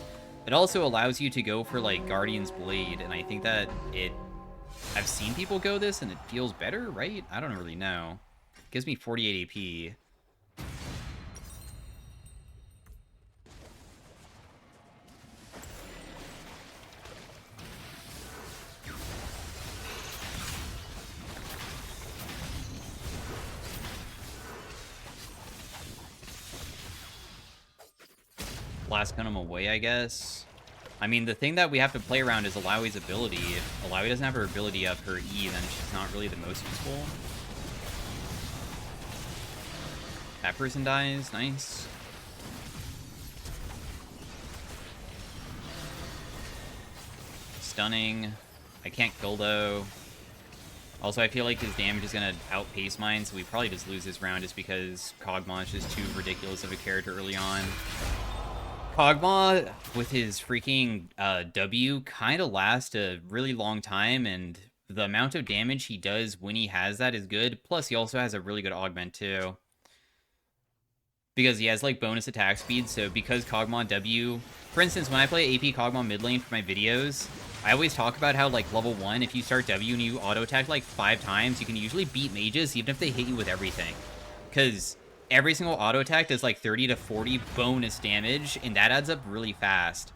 It also allows you to go for, like, Guardian's Blade, and I think that I've seen people go this, and it feels better, right? I don't really know. It gives me 48 AP. Blast gun him away, I guess. I mean, the thing that we have to play around is Alawi's ability. If Alawi doesn't have her ability up, her E, then she's not really the most useful. That person dies. Nice. Stunning. I can't kill, though. Also, I feel like his damage is going to outpace mine, so we probably just lose this round just because Kog'Maw is just too ridiculous of a character early on. Kog'Maw, with his freaking W, kind of lasts a really long time, and the amount of damage he does when he has that is good. Plus, he also has a really good augment, too. Because he has, like, bonus attack speed, so because Kog'Maw W... For instance, when I play AP Kog'Maw mid lane for my videos, I always talk about how, like, level 1, if you start W and you auto-attack, like, 5 times, you can usually beat mages even if they hit you with everything. Because every single auto attack does like 30 to 40 bonus damage, and that adds up really fast.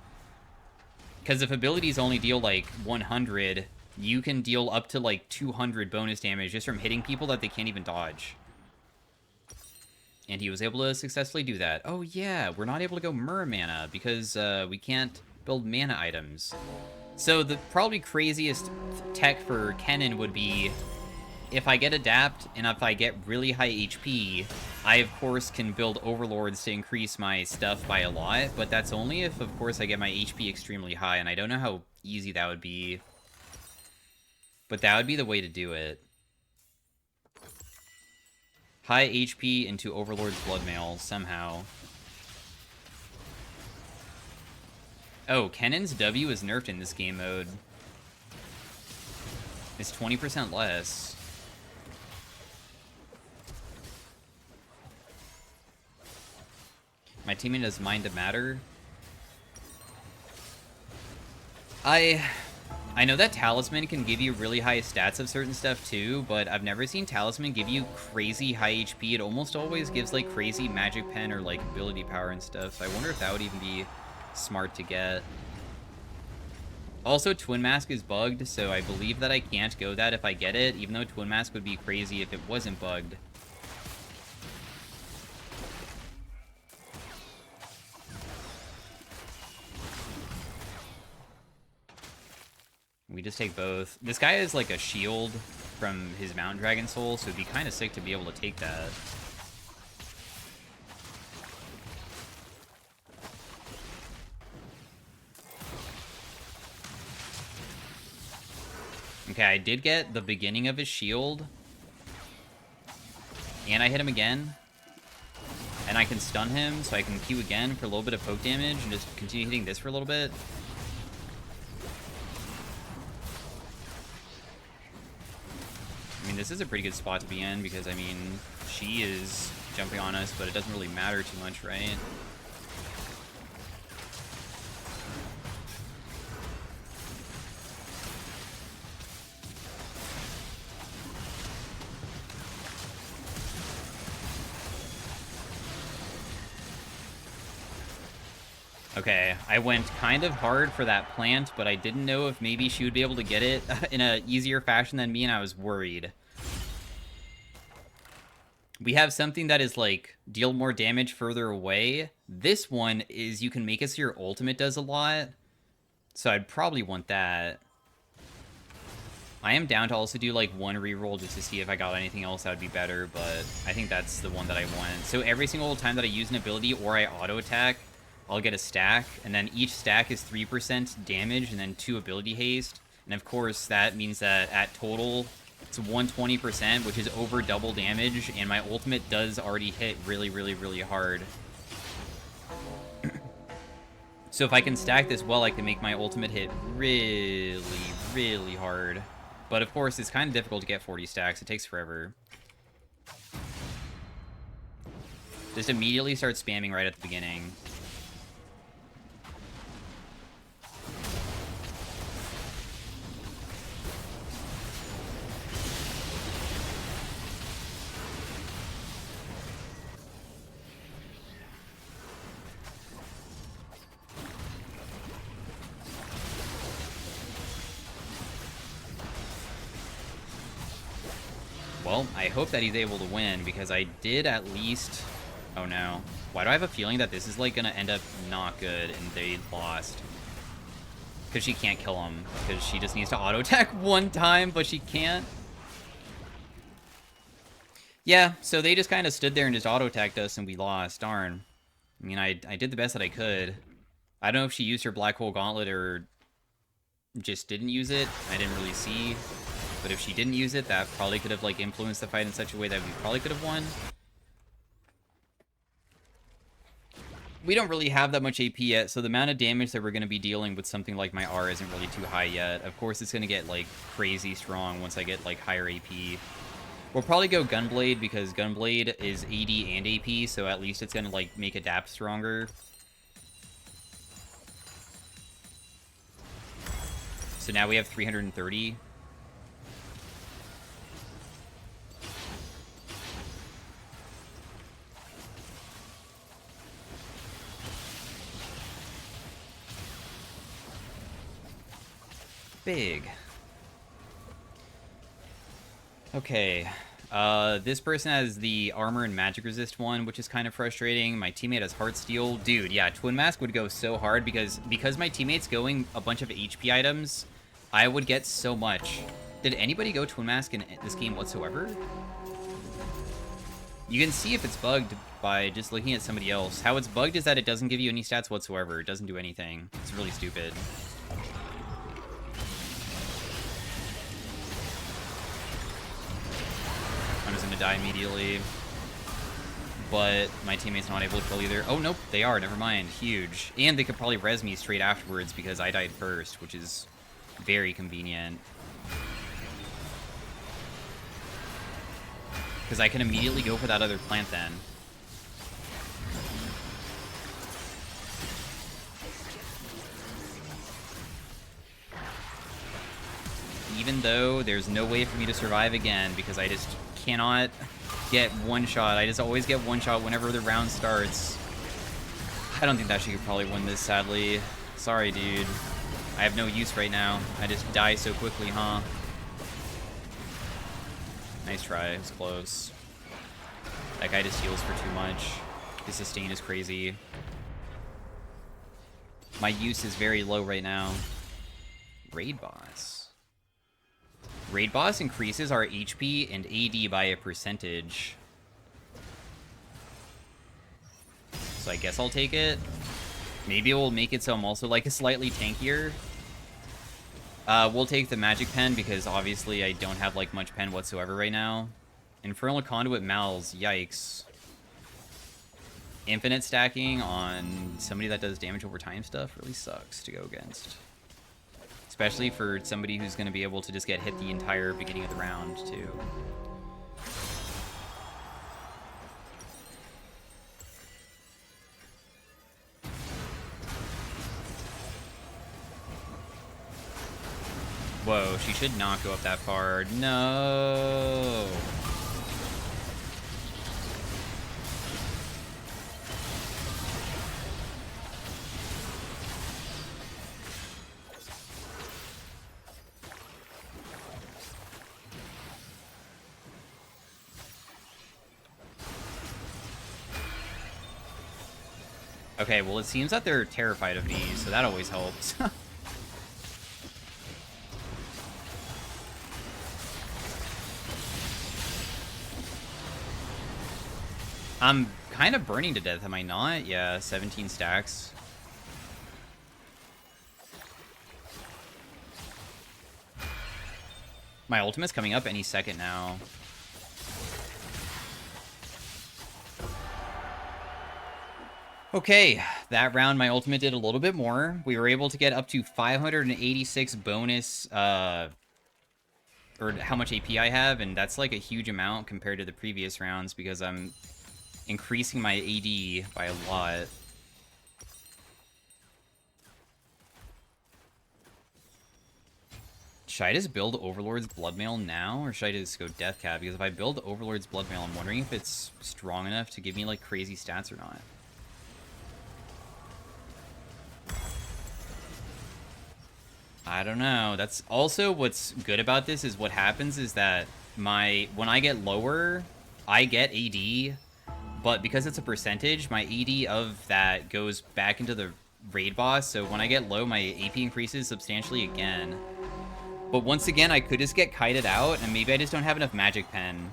Because if abilities only deal like 100, you can deal up to like 200 bonus damage just from hitting people that they can't even dodge. And he was able to successfully do that. Oh yeah, we're not able to go Myrrh mana because we can't build mana items. So the probably craziest tech for Kennen would be if I get Adapt, and if I get really high HP, I, of course, can build Overlords to increase my stuff by a lot, but that's only if, of course, I get my HP extremely high, and I don't know how easy that would be. But that would be the way to do it. High HP into Overlord's Bloodmail, somehow. Oh, Kennen's W is nerfed in this game mode. It's 20% less. My teammate does Mind to Matter. I know that Talisman can give you really high stats of certain stuff too, but I've never seen Talisman give you crazy high HP. It almost always gives like crazy magic pen or like ability power and stuff, so I wonder if that would even be smart to get. Also, Twin Mask is bugged, so I believe that I can't go that if I get it, even though Twin Mask would be crazy if it wasn't bugged. We just take both. This guy is like a shield from his Mountain Dragon Soul, so it'd be kind of sick to be able to take that. Okay, I did get the beginning of his shield. And I hit him again. And I can stun him, so I can Q again for a little bit of poke damage and just continue hitting this for a little bit. I mean, this is a pretty good spot to be in because, I mean, she is jumping on us, but it doesn't really matter too much, right? Okay, I went kind of hard for that plant, but I didn't know if maybe she would be able to get it in an easier fashion than me, and I was worried. We have something that is, like, deal more damage further away. This one is you can make it so your ultimate does a lot, so I'd probably want that. I am down to also do, like, one reroll just to see if I got anything else that would be better, but I think that's the one that I want. So every single time that I use an ability or I auto-attack, I'll get a stack, and then each stack is 3% damage and then 2 ability haste. And of course, that means that at total It's 120%, which is over double damage, and my ultimate does already hit really, really, really hard. So if I can stack this well, I can make my ultimate hit really, really hard. But of course, it's kind of difficult to get 40 stacks. It takes forever. Just immediately start spamming right at the beginning. Well, I hope that he's able to win, because I did at least... Oh no. Why do I have a feeling that this is, like, gonna end up not good and they lost? Because she can't kill him. Because she just needs to auto-attack one time, but she can't. Yeah, so they just kind of stood there and just auto-attacked us and we lost. Darn. I mean, I did the best that I could. I don't know if she used her Black Hole Gauntlet or just didn't use it. I didn't really see. But if she didn't use it, that probably could have, like, influenced the fight in such a way that we probably could have won. We don't really have that much AP yet, so the amount of damage that we're going to be dealing with something like my R isn't really too high yet. Of course, it's going to get, like, crazy strong once I get, like, higher AP. We'll probably go Gunblade, because Gunblade is AD and AP, so at least it's going to, like, make Adapt stronger. So now we have 330. Big. Okay. This person has the armor and magic resist one, which is kind of frustrating. My teammate has Heartsteel. Dude, yeah, Twin Mask would go so hard because my teammate's going a bunch of HP items, I would get so much. Did anybody go Twin Mask in this game whatsoever? You can see if it's bugged by just looking at somebody else. How it's bugged is that it doesn't give you any stats whatsoever. It doesn't do anything. It's really stupid. I'm just gonna die immediately. But my teammate's not able to kill either. Oh, nope, they are. Never mind. Huge. And they could probably res me straight afterwards because I died first, which is very convenient. Because I can immediately go for that other plant then. Even though there's no way for me to survive again because I just cannot get one shot. I just always get one shot whenever the round starts. I don't think that she could probably win this, sadly. Sorry, dude. I have no use right now. I just die so quickly, huh? Nice try. It was close. That guy just heals for too much. His sustain is crazy. My use is very low right now. Raid boss. Raid boss increases our HP and AD by a percentage. So I guess I'll take it. Maybe it will make it so I'm also like a slightly tankier. We'll take the magic pen because obviously I don't have like much pen whatsoever right now. Infernal Conduit Mals, yikes. Infinite stacking on somebody that does damage over time stuff really sucks to go against. Especially for somebody who's going to be able to just get hit the entire beginning of the round, too. Whoa, she should not go up that far. No! Okay, well, it seems that they're terrified of me, so that always helps. I'm kind of burning to death, am I not? Yeah, 17 stacks. My ultimate's coming up any second now. Okay, that round my ultimate did a little bit more. We were able to get up to 586 bonus, or how much AP I have, and that's like a huge amount compared to the previous rounds because I'm increasing my AD by a lot. Should I just build Overlord's Bloodmail now, or should I just go Death Cap? Because if I build Overlord's Bloodmail, I'm wondering if it's strong enough to give me, like, crazy stats or not. I don't know. That's also what's good about this is what happens is that when I get lower, I get AD, but because it's a percentage, my AD of that goes back into the raid boss, so when I get low, my AP increases substantially again. But once again, I could just get kited out, and maybe I just don't have enough magic pen.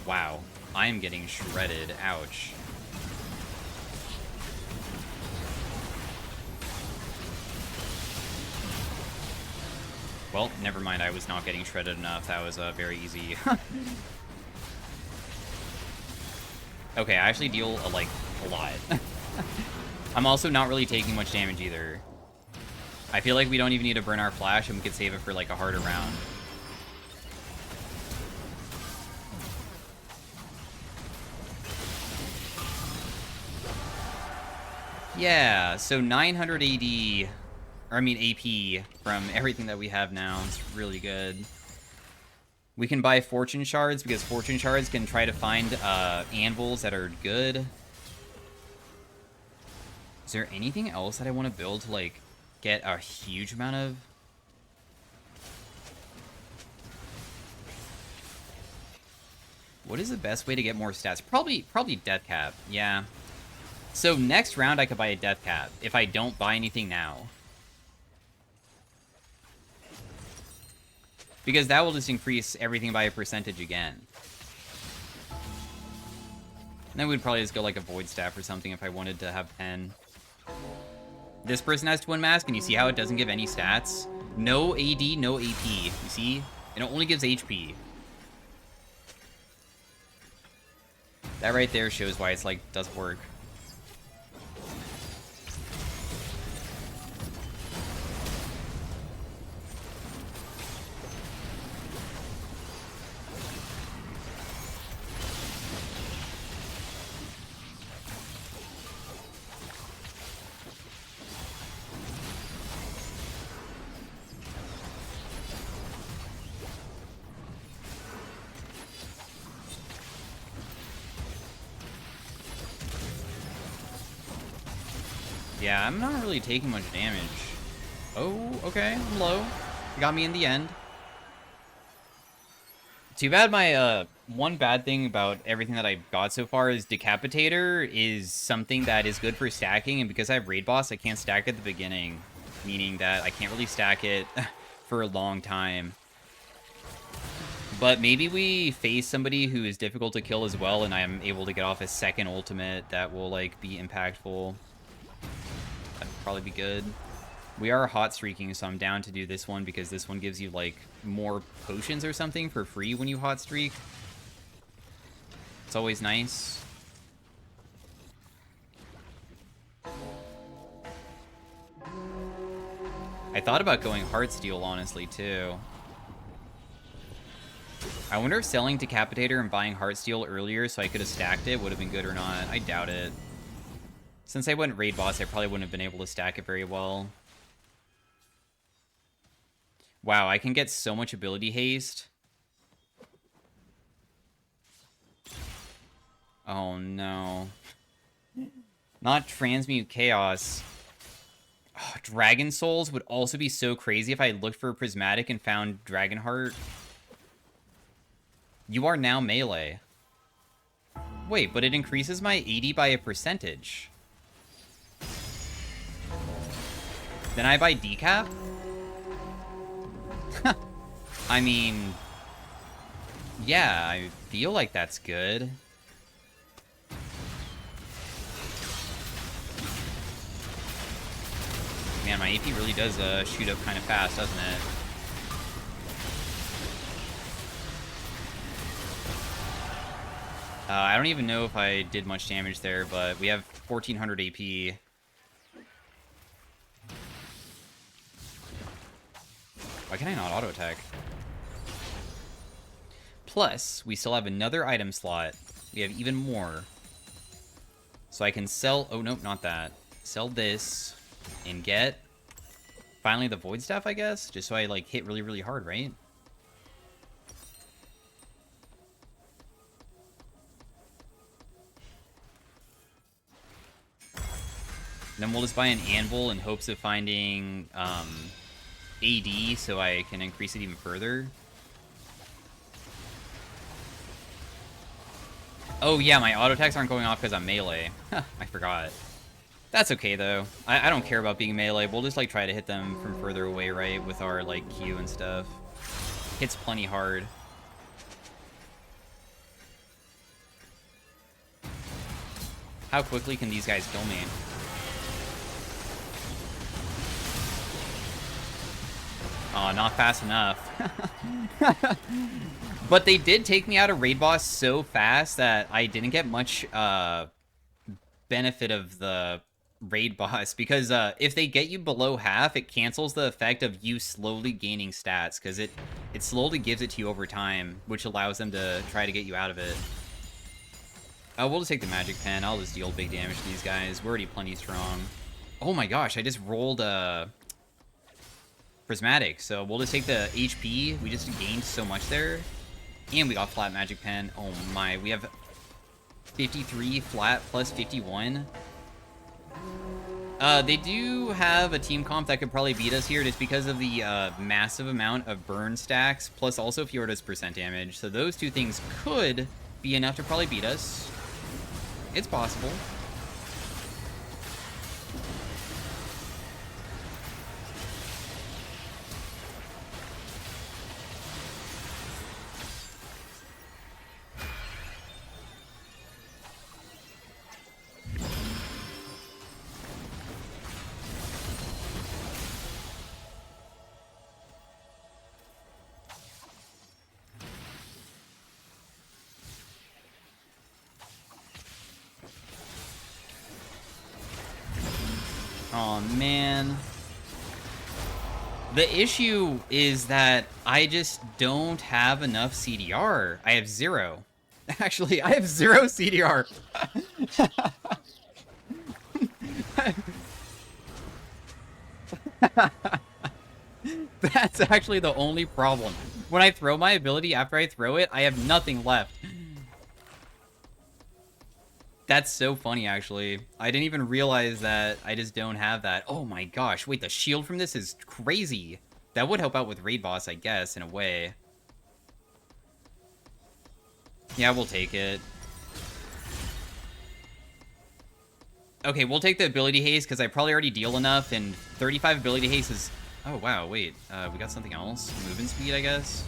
Wow, I am getting shredded. Ouch. Well, never mind, I was not getting shredded enough. That was very easy. Okay, I actually deal, like, a lot. I'm also not really taking much damage either. I feel like we don't even need to burn our flash, and we could save it for, like, a harder round. Yeah, so 900 AD, or I mean AP, from everything that we have now. It's really good. We can buy Fortune Shards, because Fortune Shards can try to find anvils that are good. Is there anything else that I want to build to, like, get a huge amount of... What is the best way to get more stats? Probably Death Cap, yeah. So next round I could buy a Death Cap, if I don't buy anything now. Because that will just increase everything by a percentage again. And then we'd probably just go like a Void Staff or something if I wanted to have 10. This person has Twin Mask, and you see how it doesn't give any stats? No AD, no AP. You see? It only gives HP. That right there shows why it's like, doesn't work. Yeah, I'm not really taking much damage. Oh, okay, I'm low. You got me in the end. Too bad my, one bad thing about everything that I've got so far is Decapitator is something that is good for stacking, and because I have Raid Boss, I can't stack at the beginning. Meaning that I can't really stack it for a long time. But maybe we face somebody who is difficult to kill as well, and I'm able to get off a second ultimate that will, like, be impactful. That'd probably be good. We are hot streaking, so I'm down to do this one because this one gives you, like, more potions or something for free when you hot streak. It's always nice. I thought about going Heartsteel, honestly, too. I wonder if selling Decapitator and buying Heartsteel earlier so I could have stacked it would have been good or not. I doubt it. Since I went Raid Boss, I probably wouldn't have been able to stack it very well. Wow, I can get so much ability haste. Oh, no. Not Transmute Chaos. Oh, Dragon Souls would also be so crazy if I looked for a Prismatic and found Dragonheart. You are now melee. Wait, but it increases my AD by a percentage. Then I buy Decap? I mean... yeah, I feel like that's good. Man, my AP really does shoot up kind of fast, doesn't it? I don't even know if I did much damage there, but we have 1400 AP. Why can I not auto attack? Plus, we still have another item slot. We have even more. So I can sell... Oh, nope, not that. Sell this and get... Finally, the Void Staff, I guess? Just so I, like, hit really, really hard, right? Then we'll just buy an Anvil in hopes of finding AD so I can increase it even further. Oh yeah, my auto attacks aren't going off because I'm melee. I forgot. That's okay though. I don't care about being melee. We'll just like try to hit them from further away, right? With our like Q and stuff. Hits plenty hard. How quickly can these guys kill me? Oh, not fast enough. But they did take me out of Raid Boss so fast that I didn't get much benefit of the Raid Boss. Because if they get you below half, it cancels the effect of you slowly gaining stats. Because it slowly gives it to you over time, which allows them to try to get you out of it. We'll just take the Magic Pen. I'll just deal big damage to these guys. We're already plenty strong. Oh my gosh, I just rolled Prismatic, so we'll just take the HP. We just gained so much there. And we got flat Magic Pen. Oh my, we have 53 flat plus 51. They do have a team comp that could probably beat us here just because of the massive amount of burn stacks, plus also Fjorda's percent damage. So those two things could be enough to probably beat us. It's possible. Oh man. The issue is that I just don't have enough CDR. I have 0. Actually, I have 0 CDR. That's actually the only problem. When I throw my ability, after I throw it, I have nothing left. That's so funny, actually. I didn't even realize that I just don't have that. Oh my gosh, wait, the shield from this is crazy. That would help out with Raid Boss, I guess, in a way. Yeah, we'll take it. Okay, we'll take the ability haste, because I probably already deal enough, and 35 ability haste is... Oh, wow, wait. We got something else? Movement speed, I guess?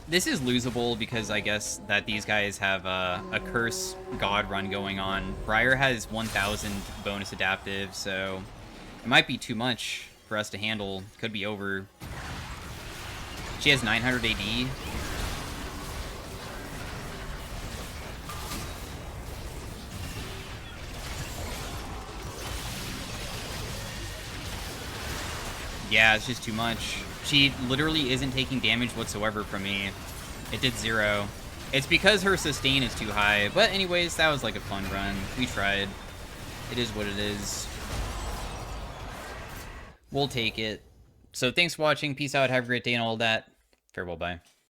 This is losable because I guess that these guys have a curse god run going on. Briar has 1,000 bonus adaptive, so it might be too much for us to handle. Could be over. She has 900 AD. Yeah, it's just too much. She literally isn't taking damage whatsoever from me. It did 0. It's because her sustain is too high. But anyways, that was like a fun run. We tried. It is what it is. We'll take it. So thanks for watching. Peace out. Have a great day and all that. Farewell. Bye.